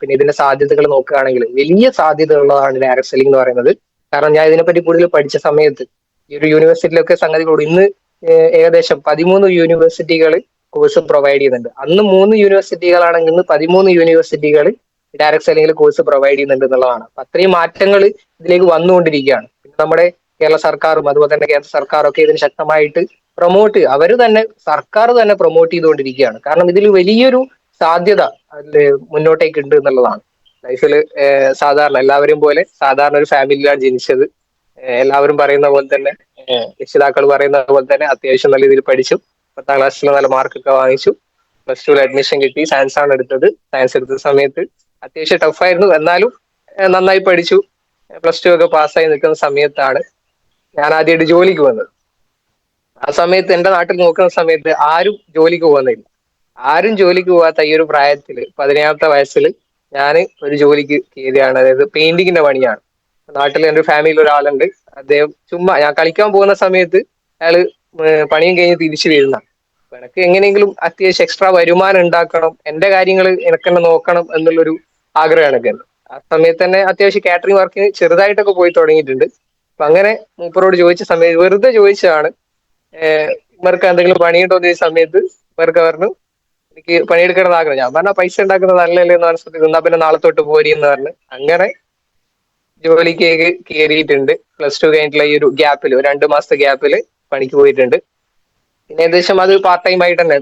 പിന്നെ ഇതിന്റെ സാധ്യതകൾ നോക്കുകയാണെങ്കിൽ വലിയ സാധ്യത ഉള്ളതാണ് ഡയറക്ട് സെല്ലിംഗ് എന്ന് പറയുന്നത്. കാരണം ഞാൻ ഇതിനെപ്പറ്റി കൂടുതൽ പഠിച്ച സമയത്ത് ഈ ഒരു യൂണിവേഴ്സിറ്റിയിലൊക്കെ സംഗതികളോട് ഇന്ന് ഏകദേശം 13 യൂണിവേഴ്സിറ്റികൾ കോഴ്സ് പ്രൊവൈഡ് ചെയ്യുന്നുണ്ട്. അന്ന് 3 യൂണിവേഴ്സിറ്റികളാണെങ്കിൽ ഇന്ന് 13 യൂണിവേഴ്സിറ്റികൾ ഡയറക്ട് സെല്ലിംഗിൽ കോഴ്സ് പ്രൊവൈഡ് ചെയ്യുന്നുണ്ട് എന്നുള്ളതാണ്. അപ്പൊ അത്രയും മാറ്റങ്ങൾ ഇതിലേക്ക് വന്നുകൊണ്ടിരിക്കുകയാണ്. പിന്നെ നമ്മുടെ കേരള സർക്കാരും അതുപോലെ തന്നെ കേന്ദ്ര സർക്കാരും ഒക്കെ ഇതിന് ശക്തമായിട്ട് പ്രൊമോട്ട്, അവര് തന്നെ സർക്കാർ തന്നെ പ്രൊമോട്ട് ചെയ്തുകൊണ്ടിരിക്കുകയാണ്. കാരണം ഇതിൽ വലിയൊരു സാധ്യത അതില് മുന്നോട്ടേക്ക് ഉണ്ട് എന്നുള്ളതാണ്. ലൈഫിൽ സാധാരണ എല്ലാവരും പോലെ സാധാരണ ഒരു ഫാമിലിയിലാണ് ജനിച്ചത്. എല്ലാവരും പറയുന്ന പോലെ തന്നെ രക്ഷിതാക്കൾ പറയുന്ന പോലെ തന്നെ അത്യാവശ്യം നല്ല രീതിയിൽ പഠിച്ചു. 10ാം ക്ലാസ്സിൽ നല്ല മാർക്കൊക്കെ വാങ്ങിച്ചു. +2 അഡ്മിഷൻ കിട്ടി. സയൻസ് ആണ് എടുത്തത്. സയൻസ് എടുത്ത സമയത്ത് അത്യാവശ്യം ടഫായിരുന്നു, എന്നാലും നന്നായി പഠിച്ചു. +2 ഒക്കെ പാസ്സായി നിൽക്കുന്ന സമയത്താണ് ഞാൻ ആദ്യമായിട്ട് ജോലിക്ക് വന്നത്. ആ സമയത്ത് എന്റെ നാട്ടിൽ നോക്കുന്ന സമയത്ത് ആരും ജോലിക്ക് പോകുന്നില്ല. ആരും ജോലിക്ക് പോകാത്ത ഈ ഒരു പ്രായത്തിൽ 17ാമത്തെ വയസ്സിൽ ഞാൻ ഒരു ജോലിക്ക് കയറിയാണ്. അതായത് പെയിന്റിങ്ങിന്റെ പണിയാണ്. നാട്ടിൽ എൻ്റെ ഫാമിലിയിൽ ഒരാളുണ്ട്. അദ്ദേഹം ചുമ്മാ ഞാൻ കളിക്കാൻ പോകുന്ന സമയത്ത് അയാള് പണിയും കഴിഞ്ഞ് തിരിച്ചു വരുന്ന, എനിക്ക് എങ്ങനെയെങ്കിലും അത്യാവശ്യം എക്സ്ട്രാ വരുമാനം ഉണ്ടാക്കണം, എന്റെ കാര്യങ്ങൾ എനിക്ക് തന്നെ നോക്കണം എന്നുള്ളൊരു ആഗ്രഹം എനിക്കുണ്ട്. ആ സമയത്ത് തന്നെ അത്യാവശ്യം കാറ്ററിംഗ് വർക്കിന് ചെറുതായിട്ടൊക്കെ പോയി തുടങ്ങിയിട്ടുണ്ട്. അപ്പൊ അങ്ങനെ മൂപ്പരോട് ചോദിച്ച സമയത്ത് വെറുതെ ചോദിച്ചതാണ്, ഇവർക്ക് എന്തെങ്കിലും പണിയുണ്ടോ ഈ സമയത്ത്. ഇവർക്ക് പറഞ്ഞു എനിക്ക് പണിയെടുക്കണം എന്ന് ആഗ്രഹം. ഞാൻ പറഞ്ഞ പൈസ ഉണ്ടാക്കുന്നത് നല്ലല്ലേ എന്ന് മനസ്സിൽ നിന്നാ പിന്നെ നാളെ തൊട്ട് പോരി എന്ന് പറഞ്ഞ് അങ്ങനെ ജോലിക്ക് കയറിയിട്ടുണ്ട്. +2 കഴിഞ്ഞിട്ടുള്ള ഈ ഒരു ഗ്യാപ്പിൽ, ഒരു 2 മാസത്തെ ഗ്യാപ്പിൽ പണിക്ക് പോയിട്ടുണ്ട്. പിന്നെ ഏകദേശം അത് പാർട്ട് ടൈം ആയിട്ട് തന്നെ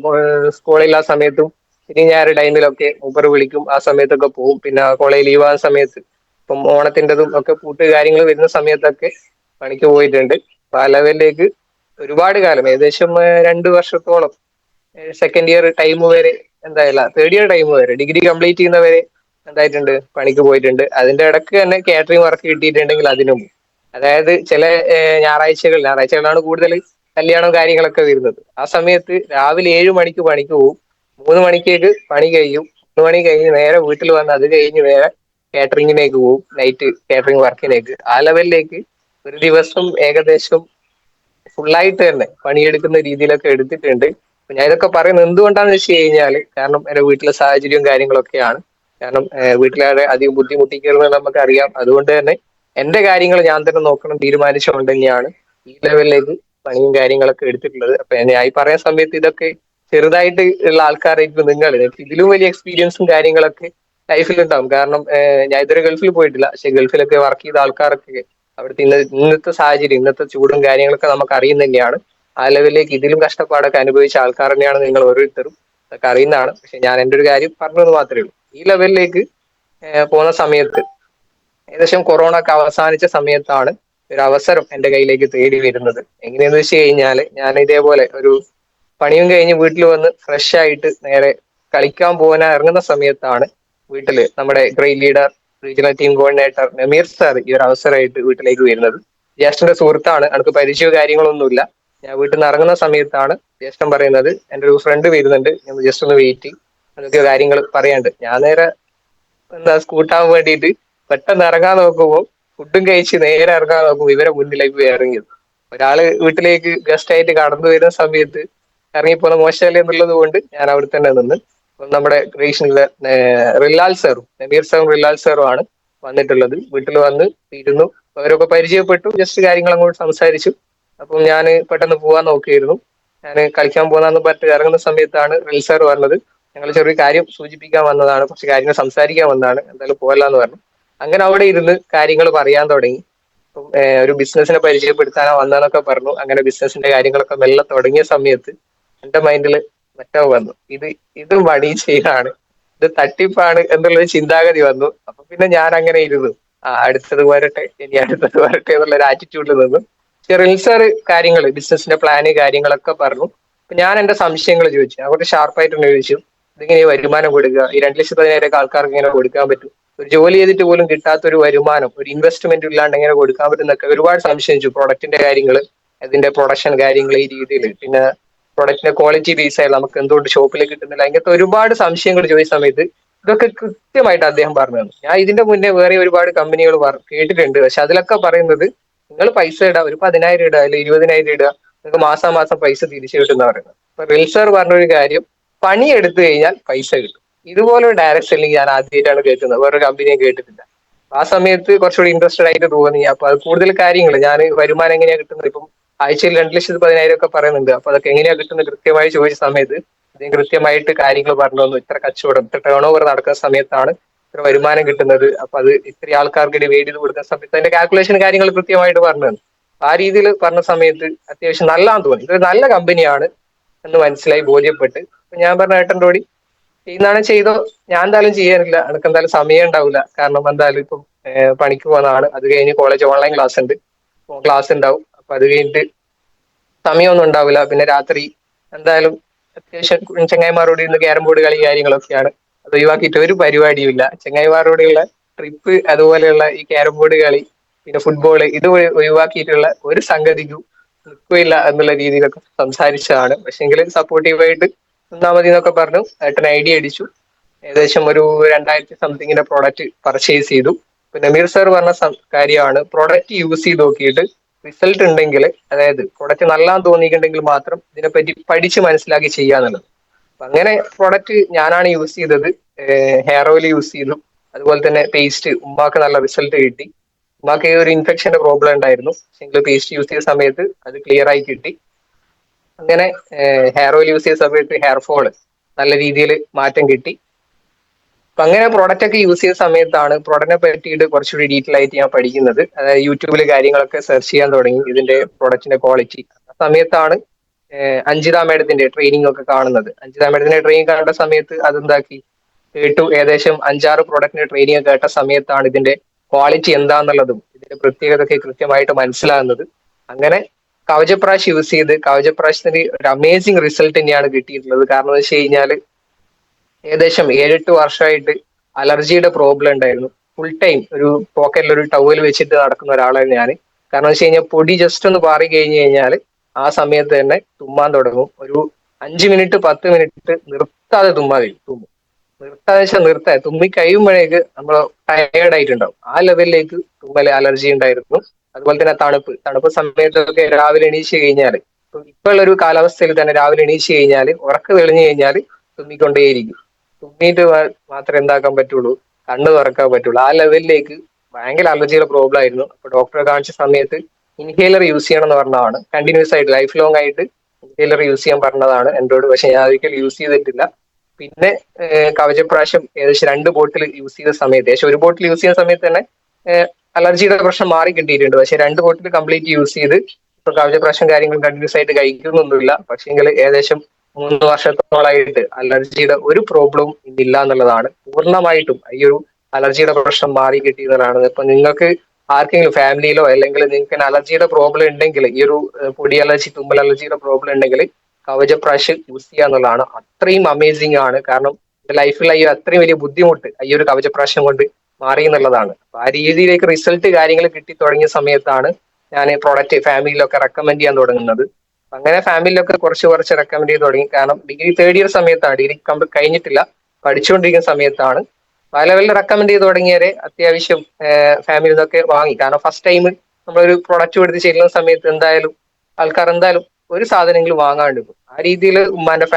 സ്കൂളിൽ ആ സമയത്തും ശനി ഞായർ ടൈമിലൊക്കെ മൂപ്പർ വിളിക്കും, ആ സമയത്തൊക്കെ പോകും. പിന്നെ കോളേജ് ലീവ് ആകുന്ന സമയത്ത്, ഇപ്പം ഓണത്തിൻ്റെതും ഒക്കെ പൂട്ട് കാര്യങ്ങൾ വരുന്ന സമയത്തൊക്കെ പണിക്ക് പോയിട്ടുണ്ട്. അപ്പൊ ആ ലെവലിലേക്ക് ഒരുപാട് കാലം, ഏകദേശം 2 വർഷത്തോളം സെക്കൻഡ് ഇയർ ടൈം വരെ, എന്തായാലും 3rd ഇയർ ടൈം വരെ, ഡിഗ്രി കംപ്ലീറ്റ് ചെയ്യുന്നവരെ എന്തായിട്ടുണ്ട്, പണിക്ക് പോയിട്ടുണ്ട്. അതിന്റെ ഇടക്ക് തന്നെ കാറ്ററിംഗ് വർക്ക് കിട്ടിയിട്ടുണ്ടെങ്കിൽ അതിനും, അതായത് ചില ഞായറാഴ്ചകളാണ് കൂടുതൽ കല്യാണവും കാര്യങ്ങളൊക്കെ വരുന്നത്. ആ സമയത്ത് രാവിലെ 7 മണിക്ക് പണിക്ക് പോകും. 3 മണിക്കേക്ക് പണി കഴിയും. 3 മണി കഴിഞ്ഞ് നേരെ വീട്ടിൽ വന്ന് അത് കഴിഞ്ഞ് നേരെ കാറ്ററിംഗിലേക്ക് പോകും, നൈറ്റ് കാറ്ററിംഗ് വർക്കിലേക്ക്. ആ ലെവലിലേക്ക് ഒരു ദിവസം ഏകദേശം ഫുള്ളായിട്ട് തന്നെ പണിയെടുക്കുന്ന രീതിയിലൊക്കെ എടുത്തിട്ടുണ്ട്. അപ്പൊ ഞാൻ ഇതൊക്കെ പറയുന്നത് എന്തുകൊണ്ടാന്ന് വെച്ച് കഴിഞ്ഞാൽ, കാരണം എന്റെ വീട്ടിലെ സാഹചര്യവും കാര്യങ്ങളൊക്കെയാണ്. കാരണം വീട്ടിലാരെ അധികം ബുദ്ധിമുട്ടിക്കരുത് നമുക്കറിയാം. അതുകൊണ്ട് തന്നെ എന്റെ കാര്യങ്ങൾ ഞാൻ തന്നെ നോക്കണം തീരുമാനിച്ചുകൊണ്ട് തന്നെയാണ് ഈ ലെവലിലേക്ക് പണിയും കാര്യങ്ങളൊക്കെ എടുത്തിട്ടുള്ളത്. അപ്പൊ ഞാൻ ഈ പറയുന്ന സമയത്ത് ഇതൊക്കെ ചെറുതായിട്ട് ഉള്ള ആൾക്കാരായിരിക്കും നിങ്ങൾ. ഇതിലും വലിയ എക്സ്പീരിയൻസും കാര്യങ്ങളൊക്കെ ലൈഫിൽ ഉണ്ടാവും. കാരണം ഞാൻ ഇതുവരെ ഗൾഫിൽ പോയിട്ടില്ല, പക്ഷെ ഗൾഫിലൊക്കെ വർക്ക് ചെയ്ത ആൾക്കാരൊക്കെ അവിടുത്തെ ഇന്നത്തെ സാഹചര്യം, ഇന്നത്തെ ചൂടും കാര്യങ്ങളൊക്കെ നമുക്ക് അറിയുന്ന തന്നെയാണ്. ആ ലെവലിലേക്ക് ഇതിലും കഷ്ടപ്പാടൊക്കെ അനുഭവിച്ച ആൾക്കാർ തന്നെയാണ് നിങ്ങൾ ഓരോരുത്തരും, അതൊക്കെ അറിയുന്നതാണ്. പക്ഷെ ഞാൻ എൻ്റെ ഒരു കാര്യം പറഞ്ഞത് മാത്രമേ ഉള്ളൂ. ഈ ലെവലിലേക്ക് പോകുന്ന സമയത്ത് ഏകദേശം കൊറോണ ഒക്കെ അവസാനിച്ച സമയത്താണ് ഒരു അവസരം എൻ്റെ കയ്യിലേക്ക് തേടി വരുന്നത്. എങ്ങനെയാന്ന് വെച്ച് കഴിഞ്ഞാല്, ഞാൻ ഇതേപോലെ ഒരു പണിയും കഴിഞ്ഞ് വീട്ടിൽ വന്ന് ഫ്രഷ് ആയിട്ട് നേരെ കളിക്കാൻ പോകാൻ ഇറങ്ങുന്ന സമയത്താണ് വീട്ടില് നമ്മുടെ great leader, regional team coordinator Nameer sir ഈ ഒരു അവസരമായിട്ട് വീട്ടിലേക്ക് വരുന്നത്. ജ്യേഷ്ഠന്റെ സുഹൃത്താണ്, എനിക്ക് പരിചയമോ കാര്യങ്ങളൊന്നുമില്ല. ഞാൻ വീട്ടിൽ നിന്ന് ഇറങ്ങുന്ന സമയത്താണ് ജ്യേഷ്ഠൻ പറയുന്നത് എൻ്റെ ഒരു ഫ്രണ്ട് വരുന്നുണ്ട്, ഞാൻ ജസ്റ്റ് ഒന്ന് വെയിറ്റ് ചെയ്യും, അതൊക്കെ കാര്യങ്ങൾ പറയാണ്ട്. ഞാൻ നേരെ എന്താ സ്കൂട്ടാൻ വേണ്ടിയിട്ട് പെട്ടെന്ന് ഇറങ്ങാൻ നോക്കുമ്പോൾ ഫുഡും കഴിച്ച് നേരെ ഇറങ്ങാൻ നോക്കുമ്പോൾ ഇവരെ മുന്നിലേക്ക് പോയി ഇറങ്ങിയത്. ഒരാള് വീട്ടിലേക്ക് ഗസ്റ്റ് ആയിട്ട് കടന്നു വരുന്ന സമയത്ത് ഇറങ്ങിപ്പോകുന്ന മോശമല്ലേ എന്നുള്ളത് കൊണ്ട് ഞാൻ അവിടെ തന്നെ നിന്ന്. അപ്പം നമ്മുടെ ക്രിയേഷനിലെ റിലാൽ സാറും നബീർ സാറും റിലാൽ സാറും ആണ് വന്നിട്ടുള്ളത്. വീട്ടിൽ വന്ന് ഇരുന്നു, അവരൊക്കെ പരിചയപ്പെട്ടു, ജസ്റ്റ് കാര്യങ്ങൾ അങ്ങോട്ട് സംസാരിച്ചു. അപ്പം ഞാൻ പെട്ടെന്ന് പോകാൻ നോക്കിയിരുന്നു. ഞാൻ കളിക്കാൻ പോകുന്ന പറഞ്ഞിട്ട് ഇറങ്ങുന്ന സമയത്താണ് റിൽ സാർ പറഞ്ഞത്, ഞങ്ങൾ ചെറിയ കാര്യം സൂചിപ്പിക്കാൻ വന്നതാണ്, കുറച്ച് കാര്യങ്ങൾ സംസാരിക്കാൻ വന്നതാണ്, എന്തായാലും പോകലാന്ന് പറഞ്ഞു. അങ്ങനെ അവിടെ ഇരുന്ന് കാര്യങ്ങൾ പറയാൻ തുടങ്ങി. അപ്പം ഒരു ബിസിനസിനെ പരിചയപ്പെടുത്താനോ വന്നതെന്നൊക്കെ പറഞ്ഞു. അങ്ങനെ ബിസിനസിന്റെ കാര്യങ്ങളൊക്കെ മെല്ലെ തുടങ്ങിയ സമയത്ത് എന്റെ മൈൻഡിൽ മറ്റോ വന്നു, ഇത് മണി ചെയിനാണ്, ഇത് തട്ടിപ്പാണ് എന്നുള്ളൊരു ചിന്താഗതി വന്നു. അപ്പൊ പിന്നെ ഞാൻ അങ്ങനെ ഇരുന്നു, അടുത്തത് വരട്ടെ, ഇനി അടുത്തത് വരട്ടെ എന്നുള്ള ഒരു ആറ്റിറ്റ്യൂഡിൽ നിന്നു. റിൽ സാർ കാര്യങ്ങൾ, ബിസിനസിന്റെ പ്ലാന് കാര്യങ്ങളൊക്കെ പറഞ്ഞു. അപ്പൊ ഞാൻ എന്റെ സംശയങ്ങൾ ചോദിച്ചു, അങ്ങോട്ട് ഷാർപ്പായിട്ട് തന്നെ ചോദിച്ചു, ഇതിങ്ങനെ വരുമാനം കൊടുക്കുക, ഈ 2,10,000 ആൾക്കാർക്ക് ഇങ്ങനെ കൊടുക്കാൻ പറ്റും, ഒരു ജോലി ചെയ്തിട്ട് പോലും കിട്ടാത്ത ഒരു വരുമാനം, ഒരു ഇൻവെസ്റ്റ്മെന്റ് ഇല്ലാണ്ട് എങ്ങനെ കൊടുക്കാൻ പറ്റുന്നൊക്കെ ഒരുപാട് സംശയിച്ചു. പ്രൊഡക്റ്റിന്റെ കാര്യങ്ങൾ, അതിന്റെ പ്രൊഡക്ഷൻ കാര്യങ്ങൾ, ഈ രീതിയിൽ, പിന്നെ പ്രൊഡക്റ്റിന്റെ ക്വാളിറ്റി ബേസ് ആയാലും നമുക്ക് എന്തുകൊണ്ട് ഷോപ്പിൽ കിട്ടുന്നില്ല, ഇങ്ങനത്തെ ഒരുപാട് സംശയങ്ങൾ ചോദിച്ച സമയത്ത് ഇതൊക്കെ കൃത്യമായിട്ട് അദ്ദേഹം പറഞ്ഞു തന്നു. ഞാൻ ഇതിന്റെ മുന്നേ വേറെ ഒരുപാട് കമ്പനികൾ കേട്ടിട്ടുണ്ട്, പക്ഷെ അതിലൊക്കെ പറയുന്നത് നിങ്ങൾ പൈസ ഇടുക, ഒരു 10,000 ഇടുക, അല്ലെങ്കിൽ 20,000 ഇടുക, നിങ്ങൾക്ക് മാസാമാസം പൈസ തിരിച്ചു കിട്ടുന്ന പറയുന്നത്. അപ്പൊ റിൽ സാർ പറഞ്ഞൊരു കാര്യം, പണി എടുത്തു കഴിഞ്ഞാൽ പൈസ കിട്ടും. ഇതുപോലൊരു ഡയറക്ട് സെല്ലിംഗ് ഞാൻ ആദ്യമായിട്ടാണ് കേൾക്കുന്നത്, വേറൊരു കമ്പനിയും കേട്ടിട്ടില്ല. ആ സമയത്ത് കുറച്ചുകൂടി ഇൻട്രസ്റ്റഡ് ആയിട്ട് തോന്നി. അപ്പൊ അത് കൂടുതൽ കാര്യങ്ങൾ ഞാൻ വരുമാനം എങ്ങനെയാ കിട്ടുന്നത്, ഇപ്പം ആഴ്ചയിൽ 2,10,000 ഒക്കെ പറയുന്നുണ്ട്. അപ്പൊ അതൊക്കെ എങ്ങനെയാ കിട്ടുന്നത് കൃത്യമായി ചോദിച്ച സമയത്ത് അദ്ദേഹം കൃത്യമായിട്ട് കാര്യങ്ങൾ പറഞ്ഞു തന്നു. ഇത്ര കച്ചവടം, ഇത്ര ടേൺ ഓവർ നടക്കുന്ന സമയത്താണ് ഇത്ര വരുമാനം കിട്ടുന്നത്. അപ്പൊ അത് ഇത്ര ആൾക്കാർക്ക് ഡിവൈഡ് ചെയ്ത് കൊടുക്കുന്ന സമയത്ത് അതിന്റെ കാൽക്കുലേഷൻ കാര്യങ്ങൾ കൃത്യമായിട്ട് പറഞ്ഞു തന്നു. ആ രീതിയിൽ പറഞ്ഞ സമയത്ത് അത്യാവശ്യം നല്ലതാന്ന് തോന്നി, ഇതൊരു നല്ല കമ്പനിയാണ് എന്ന് മനസ്സിലായി, ബോധ്യപ്പെട്ട്. അപ്പൊ ഞാൻ പറഞ്ഞ ഏട്ടൻ്റെ ചെയ്യുന്നതാണ് ചെയ്തോ, ഞാൻ എന്തായാലും ചെയ്യാനില്ല, എനിക്ക് എന്തായാലും സമയം ഉണ്ടാവില്ല. കാരണം എന്തായാലും ഇപ്പം പണിക്ക് പോകുന്നതാണ്. അത് കഴിഞ്ഞ് കോളേജ് ഓൺലൈൻ ക്ലാസ് ഉണ്ട്, ക്ലാസ് ഉണ്ടാവും. അപ്പൊ അത് കഴിഞ്ഞിട്ട് സമയമൊന്നും ഉണ്ടാവില്ല. പിന്നെ രാത്രി എന്തായാലും അത്യാവശ്യം ചെങ്ങായിമാരോട് ഇന്ന് ക്യാരം ബോർഡ് കളി കാര്യങ്ങളൊക്കെയാണ്. അത് ഒഴിവാക്കിയിട്ട് ഒരു പരിപാടിയും ഇല്ല. ചെങ്ങായിമാരോടുള്ള ട്രിപ്പ്, അതുപോലെയുള്ള ഈ ക്യാരം ബോർഡ് കളി, പിന്നെ ഫുട്ബോള്, ഇത് ഒഴിവാക്കിയിട്ടുള്ള ഒരു സംഗതിക്കും നിൽക്കില്ല എന്നുള്ള രീതിയിലൊക്കെ സംസാരിച്ചതാണ്. പക്ഷെങ്കിലും സപ്പോർട്ടീവായിട്ട് നിന്നാ മതി എന്നൊക്കെ പറഞ്ഞു. ഏട്ടൻ ഐഡിയ അടിച്ചു. ഏകദേശം ഒരു 2,000 സംതിങ്ങിന്റെ പ്രോഡക്റ്റ് പർച്ചേസ് ചെയ്തു. പിന്നെ നമീർ സാർ പറഞ്ഞ കാര്യമാണ്, പ്രോഡക്റ്റ് യൂസ് ചെയ്ത് നോക്കിയിട്ട് റിസൾട്ട് ഉണ്ടെങ്കിൽ, അതായത് പ്രോഡക്റ്റ് നല്ലതാന്ന് തോന്നിയിട്ടുണ്ടെങ്കിൽ മാത്രം ഇതിനെപ്പറ്റി പഠിച്ച് മനസ്സിലാക്കി ചെയ്യാന്നുള്ളത്. അപ്പൊ അങ്ങനെ പ്രോഡക്റ്റ് ഞാനാണ് യൂസ് ചെയ്തത്. ഹെയർ ഓയിൽ യൂസ് ചെയ്തു, അതുപോലെ തന്നെ പേസ്റ്റ്. ഉമ്മാക്ക് നല്ല റിസൾട്ട് കിട്ടി. ഉമ്മാക്ക് ഒരു ഇൻഫെക്ഷന്റെ പ്രോബ്ലം ഉണ്ടായിരുന്നു, പക്ഷെ പേസ്റ്റ് യൂസ് ചെയ്ത സമയത്ത് അത് ക്ലിയർ ആയി കിട്ടി. അങ്ങനെ ഹെയർ ഓയിൽ യൂസ് ചെയ്ത സമയത്ത് ഹെയർ ഫോള് നല്ല രീതിയിൽ മാറ്റം കിട്ടി. അപ്പൊ അങ്ങനെ പ്രോഡക്റ്റ് ഒക്കെ യൂസ് ചെയ്ത സമയത്താണ് പ്രോഡക്റ്റിനെ പറ്റിയിട്ട് കുറച്ചുകൂടി ഡീറ്റെയിൽ ആയിട്ട് ഞാൻ പഠിക്കുന്നത്. അതായത് യൂട്യൂബിൽ കാര്യങ്ങളൊക്കെ സെർച്ച് ചെയ്യാൻ തുടങ്ങി, ഇതിന്റെ പ്രോഡക്റ്റിന്റെ ക്വാളിറ്റി. ആ സമയത്താണ് അഞ്ജിത മേഡത്തിന്റെ ട്രെയിനിങ് ഒക്കെ കാണുന്നത്. അഞ്ജിത മേഡത്തിന്റെ ട്രെയിനിങ് കണ്ട സമയത്ത് അതെന്താക്കി കേട്ടു. ഏകദേശം 5-6 പ്രോഡക്റ്റിന്റെ ട്രെയിനിങ് കേട്ട സമയത്താണ് ഇതിന്റെ ക്വാളിറ്റി എന്താന്നുള്ളതും ഇതിന്റെ പ്രത്യേകതയൊക്കെ കൃത്യമായിട്ട് മനസ്സിലാകുന്നത്. അങ്ങനെ കവചപ്രാശ് യൂസ് ചെയ്ത് കവചപ്രാശത്തിന് ഒരു അമേസിങ് റിസൾട്ട് തന്നെയാണ് കിട്ടിയിട്ടുള്ളത്. കാരണം എന്ന് വെച്ച് കഴിഞ്ഞാല് ഏകദേശം 7-8 വർഷമായിട്ട് അലർജിയുടെ പ്രോബ്ലം ഉണ്ടായിരുന്നു. ഫുൾ ടൈം ഒരു പോക്കറ്റിൽ ഒരു ടവൽ വെച്ചിട്ട് നടക്കുന്ന ഒരാളാണ് ഞാൻ. കാരണം വെച്ച് കഴിഞ്ഞാൽ പൊടി ജസ്റ്റ് ഒന്ന് പാറി കഴിഞ്ഞു കഴിഞ്ഞാൽ ആ സമയത്ത് തന്നെ തുമ്മാൻ തുടങ്ങും. ഒരു 5 മിനിറ്റ് 10 മിനിറ്റ് നിർത്താതെ തുമ്മും. നിർത്താതെ വെച്ചാൽ നിർത്താതെ തുമ്മി കഴിയുമ്പോഴേക്ക് നമ്മൾ ടയേർഡ് ആയിട്ടുണ്ടാവും. ആ ലെവലിലേക്ക് തുമ്മൽ അലർജി ഉണ്ടായിരുന്നു. അതുപോലെ തന്നെ തണുപ്പ് സമയത്തൊക്കെ രാവിലെ എണീച്ച് കഴിഞ്ഞാൽ, ഇപ്പൊ ഉള്ള ഒരു കാലാവസ്ഥയിൽ തന്നെ രാവിലെ എണീച്ച് കഴിഞ്ഞാൽ ഉറക്ക് തെളിഞ്ഞു കഴിഞ്ഞാൽ തുമ്മിക്കൊണ്ടേയിരിക്കും. തുമ്മിയിട്ട് മാത്രമേ എന്താക്കാൻ പറ്റുള്ളൂ, കണ്ണ് തുറക്കാൻ പറ്റുള്ളൂ. ആ ലെവലിലേക്ക് ഭയങ്കര അലർജിയുടെ പ്രോബ്ലം ആയിരുന്നു. അപ്പൊ ഡോക്ടറെ കാണിച്ച സമയത്ത് ഇൻഹേലർ യൂസ് ചെയ്യണം എന്ന് പറഞ്ഞതാണ്. കണ്ടിന്യൂസ് ആയിട്ട് ലൈഫ് ലോങ് ആയിട്ട് ഇൻഹേലർ യൂസ് ചെയ്യാൻ പറഞ്ഞതാണ് എന്നോട്. പക്ഷെ ഞാൻ ഒരിക്കലും യൂസ് ചെയ്തിട്ടില്ല. പിന്നെ കവചപ്രാശം ഏകദേശം 2 ബോട്ടിൽ യൂസ് ചെയ്ത സമയത്ത്, ഏകദേശം ഒരു ബോട്ടിൽ യൂസ് ചെയ്യുന്ന സമയത്ത് തന്നെ അലർജിയുടെ പ്രശ്നം മാറി കിട്ടിയിട്ടുണ്ട്. പക്ഷെ 2 ബോട്ടിൽ കംപ്ലീറ്റ് യൂസ് ചെയ്ത് ഇപ്പൊ കവചപ്രാശം കാര്യങ്ങൾ കണ്ടിന്യൂസ് ആയിട്ട് കഴിക്കുന്നൊന്നുമില്ല. പക്ഷെങ്കിൽ ഏകദേശം 3 വർഷത്തോളായിട്ട് അലർജിയുടെ ഒരു പ്രോബ്ലവും ഇന്നില്ല എന്നുള്ളതാണ്. പൂർണ്ണമായിട്ടും ഈ ഒരു അലർജിയുടെ പ്രശ്നം മാറി കിട്ടിയതാണ്. ഇപ്പൊ നിങ്ങൾക്ക് ആർക്കെങ്കിലും ഫാമിലിയിലോ അല്ലെങ്കിൽ നിങ്ങൾക്ക് അലർജിയുടെ പ്രോബ്ലം ഉണ്ടെങ്കിൽ, ഈ ഒരു പൊടി അലർജി, തുമ്മൽ അലർജിയുടെ പ്രോബ്ലം ഉണ്ടെങ്കിൽ കവചപ്രാശ് യൂസ് ചെയ്യുക എന്നുള്ളതാണ്. അത്രയും അമേസിംഗ് ആണ്. കാരണം എന്റെ ലൈഫിൽ ഈ അത്രയും വലിയ ബുദ്ധിമുട്ട് ഈ ഒരു കവചപ്രാശം കൊണ്ട് മാറി എന്നുള്ളതാണ്. അപ്പൊ ആ രീതിയിലേക്ക് റിസൾട്ട് കാര്യങ്ങൾ കിട്ടി തുടങ്ങിയ സമയത്താണ് ഞാൻ പ്രോഡക്റ്റ് ഫാമിലിയിലൊക്കെ റെക്കമെൻഡ് ചെയ്യാൻ തുടങ്ങുന്നത്. അങ്ങനെ ഫാമിലിയിലൊക്കെ കുറച്ച് കുറച്ച് റെക്കമെൻഡ് ചെയ്ത് തുടങ്ങി. കാരണം ഡിഗ്രി തേർഡ് ഇയർ സമയത്താണ്, ഡിഗ്രി കഴിഞ്ഞിട്ടില്ല, പഠിച്ചുകൊണ്ടിരിക്കുന്ന സമയത്താണ് പല ലെവലിൽ റെക്കമെൻഡ് ചെയ്ത് തുടങ്ങിയവരെ അത്യാവശ്യം ഫാമിലി നിന്നൊക്കെ വാങ്ങി. കാരണം ഫസ്റ്റ് ടൈം നമ്മളൊരു പ്രൊഡക്റ്റ് എടുത്ത് ചെല്ലുന്ന സമയത്ത് എന്തായാലും ആൾക്കാർ എന്തായാലും ഒരു സാധനങ്ങൾ വാങ്ങാണ്ട് പോകും. ആ രീതിയിൽ ഉപ്പാന്റെ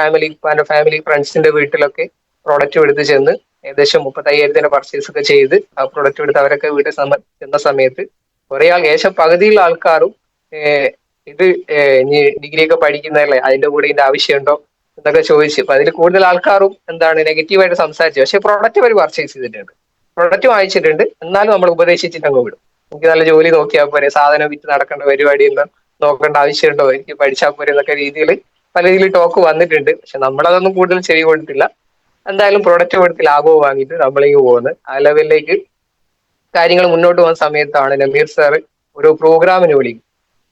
ഫാമിലി ഫ്രണ്ട്സിന്റെ വീട്ടിലൊക്കെ പ്രൊഡക്റ്റ് എടുത്ത് ചെന്ന് ഏകദേശം 35,000 പർച്ചേസ് ഒക്കെ ചെയ്ത് ആ പ്രൊഡക്റ്റ് എടുത്ത് അവരൊക്കെ വീട്ടിൽ ചെന്ന സമയത്ത് കുറെ ഏകദേശം പകുതിയുള്ള ആൾക്കാരും ഇത് ഇനി ഡിഗ്രി ഒക്കെ പഠിക്കുന്നതല്ലേ, അതിന്റെ കൂടെ ഇതിന്റെ ആവശ്യമുണ്ടോ എന്നൊക്കെ ചോദിച്ചു. അപ്പൊ അതിൽ കൂടുതൽ ആൾക്കാരും എന്താണ് നെഗറ്റീവായിട്ട് സംസാരിച്ചു. പക്ഷെ പ്രൊഡക്റ്റ് അവർ പർച്ചേസ് ചെയ്തിട്ടുണ്ട്, പ്രൊഡക്റ്റ് വാങ്ങിച്ചിട്ടുണ്ട്. എന്നാലും നമ്മൾ ഉപദേശിച്ചിട്ട് അങ്ങ് വിടും. എനിക്ക് നല്ല ജോലി നോക്കിയാൽ പോരെ, സാധനം വിറ്റ് നടക്കേണ്ട പരിപാടി ഉണ്ടോ, നോക്കേണ്ട ആവശ്യമുണ്ടോ, എനിക്ക് പഠിച്ചാൽ പോരെ എന്നൊക്കെ രീതിയിൽ പല രീതിയിൽ ടോക്ക് വന്നിട്ടുണ്ട്. പക്ഷെ നമ്മളതൊന്നും കൂടുതൽ ചെവി കൊടുത്തില്ല. എന്തായാലും പ്രൊഡക്റ്റ് കൊടുത്ത് ലാഭവും വാങ്ങിയിട്ട് നമ്മളിങ്ങ് പോകുന്നത്. ആ ലെവലിലേക്ക് കാര്യങ്ങൾ മുന്നോട്ട് പോകുന്ന സമയത്താണ് നമീർ സാറ് ഒരു പ്രോഗ്രാമിന് വിളിക്കും.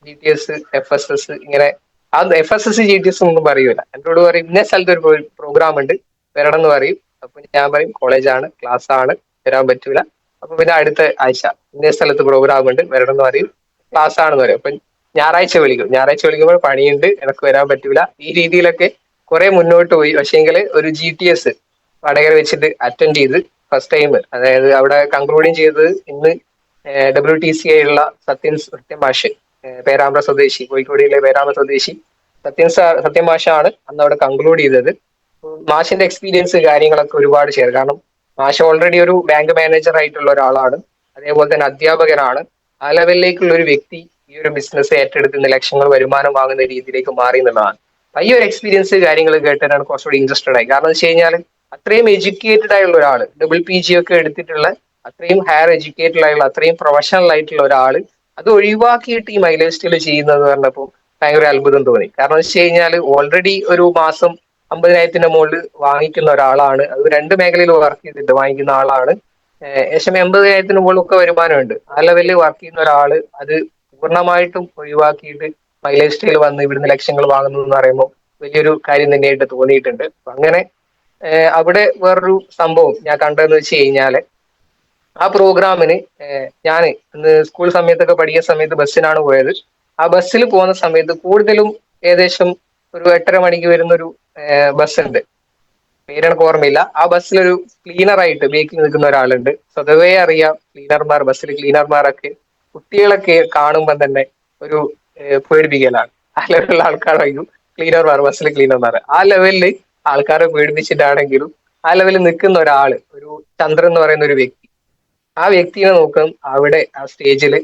GTS, FSS, ഇങ്ങനെ. ആ FSS GTS ഒന്നും പറയൂല, എന്നോട് പറയും ഇന്ന സ്ഥലത്ത് ഒരു പ്രോഗ്രാം ഉണ്ട്, വരണം എന്ന് പറയും. അപ്പൊ ഞാൻ പറയും കോളേജാണ്, ക്ലാസ് ആണ്, വരാൻ പറ്റൂല. അപ്പൊ പിന്നെ അടുത്ത ആഴ്ച ഇന്ന സ്ഥലത്ത് പ്രോഗ്രാം ഉണ്ട്, വരണം എന്ന് പറയും. ക്ലാസ് ആണെന്ന് പറയും. അപ്പൊ ഞായറാഴ്ച വിളിക്കും. ഞായറാഴ്ച വിളിക്കുമ്പോൾ പണിയുണ്ട്, എനിക്ക് വരാൻ പറ്റൂല. ഈ രീതിയിലൊക്കെ കുറെ മുന്നോട്ട് പോയി. പക്ഷേങ്കിൽ ഒരു GTS വടകര വെച്ചിട്ട് അറ്റൻഡ് ചെയ്ത് ഫസ്റ്റ് ടൈം, അതായത് അവിടെ കൺക്ലൂഡിങ് ചെയ്തത് ഇന്ന് WTCA ഉള്ള സത്യം മാഷ്, പേരാമ്പ്ര സ്വദേശി, കോഴിക്കോടിലെ പേരാമ്പ്ര സ്വദേശി സത്യം മാഷാണ് അന്ന് അവിടെ കൺക്ലൂഡ് ചെയ്തത്. മാഷിന്റെ എക്സ്പീരിയൻസ് കാര്യങ്ങളൊക്കെ ഒരുപാട് ഷെയർ. കാരണം മാഷ് ഓൾറെഡി ഒരു ബാങ്ക് മാനേജർ ആയിട്ടുള്ള ഒരാളാണ്, അതേപോലെ തന്നെ അധ്യാപകനാണ്. ആ ലെവലിലേക്കുള്ള ഒരു വ്യക്തി ഈ ഒരു ബിസിനസ് ഏറ്റെടുക്കുന്ന ലക്ഷങ്ങൾ വരുമാനം വാങ്ങുന്ന രീതിയിലേക്ക് മാറി എന്നുള്ളതാണ്. അപ്പൊ ഈ ഒരു എക്സ്പീരിയൻസ് കാര്യങ്ങൾ കേട്ടിട്ടാണ് കുറച്ചുകൂടി ഇൻട്രസ്റ്റഡ് ആയി. കാരണം എന്ന് വെച്ച് കഴിഞ്ഞാൽ അത്രയും എഡ്യൂക്കേറ്റഡ് ആയുള്ള ഒരാൾ, ഡബിൾ PG ഒക്കെ എടുത്തിട്ടുള്ള അത്രയും ഹയർ എഡ്യൂക്കേറ്റഡ് ആയുള്ള അത്രയും പ്രൊഫഷണൽ ആയിട്ടുള്ള ഒരാൾ അത് ഒഴിവാക്കിയിട്ട് ഈ മൈലേജ് സ്റ്റൈൽ ചെയ്യുന്നത് പറഞ്ഞപ്പോൾ ഭയങ്കര അത്ഭുതം തോന്നി. കാരണം വെച്ച് കഴിഞ്ഞാൽ ഓൾറെഡി ഒരു മാസം 50,000 മുകളിൽ വാങ്ങിക്കുന്ന ഒരാളാണ്. അത് രണ്ട് മേഖലയിൽ വർക്ക് ചെയ്തിട്ട് വാങ്ങിക്കുന്ന ആളാണ്. ഏകദേശം 80,000 മുകളിലൊക്കെ വരുമാനമുണ്ട്. ആ ലെവലിൽ വർക്ക് ചെയ്യുന്ന ഒരാള് അത് പൂർണ്ണമായിട്ടും ഒഴിവാക്കിയിട്ട് മൈലേജ് സ്റ്റൈൽ വന്ന് ഇവിടുന്ന് ലക്ഷങ്ങൾ വാങ്ങുന്നു എന്ന് പറയുമ്പോൾ വലിയൊരു കാര്യം തന്നെയായിട്ട് തോന്നിയിട്ടുണ്ട്. അപ്പൊ അങ്ങനെ അവിടെ വേറൊരു സംഭവം ഞാൻ കണ്ടതെന്ന് വെച്ച് കഴിഞ്ഞാല് ആ പ്രോഗ്രാമിന് ഞാൻ ഇന്ന് സ്കൂൾ സമയത്തൊക്കെ പഠിക്കുന്ന സമയത്ത് ബസ്സിനാണ് പോയത്. ആ ബസ്സിൽ പോകുന്ന സമയത്ത് കൂടുതലും ഏകദേശം ഒരു 8:30 മണിക്ക് വരുന്നൊരു ബസ് ഉണ്ട്, പേരെനിക്ക് ഓർമ്മയില്ല. ആ ബസ്സിലൊരു ക്ലീനർ ആയിട്ട് ബേക്കിൽ നിൽക്കുന്ന ഒരാളുണ്ട്. സ്വതവേ അറിയാം ക്ലീനർമാർ, ബസ്സിൽ ക്ലീനർമാരൊക്കെ കുട്ടികളൊക്കെ കാണുമ്പോൾ തന്നെ ഒരു പേടിപ്പിക്കലാണ്. ആ ലെവലിലുള്ള ആൾക്കാരായിരിക്കും ക്ലീനർമാർ, ബസ്സിലെ ക്ലീനർമാർ. ആ ലെവലിൽ ആൾക്കാരെ പേടിപ്പിച്ചിട്ടാണെങ്കിലും ആ ലെവലിൽ നിൽക്കുന്ന ഒരാള്, ഒരു ചന്ദ്രൻ എന്ന് പറയുന്ന ഒരു വ്യക്തി, ആ വ്യക്തിനെ നോക്കും അവിടെ ആ സ്റ്റേജിൽ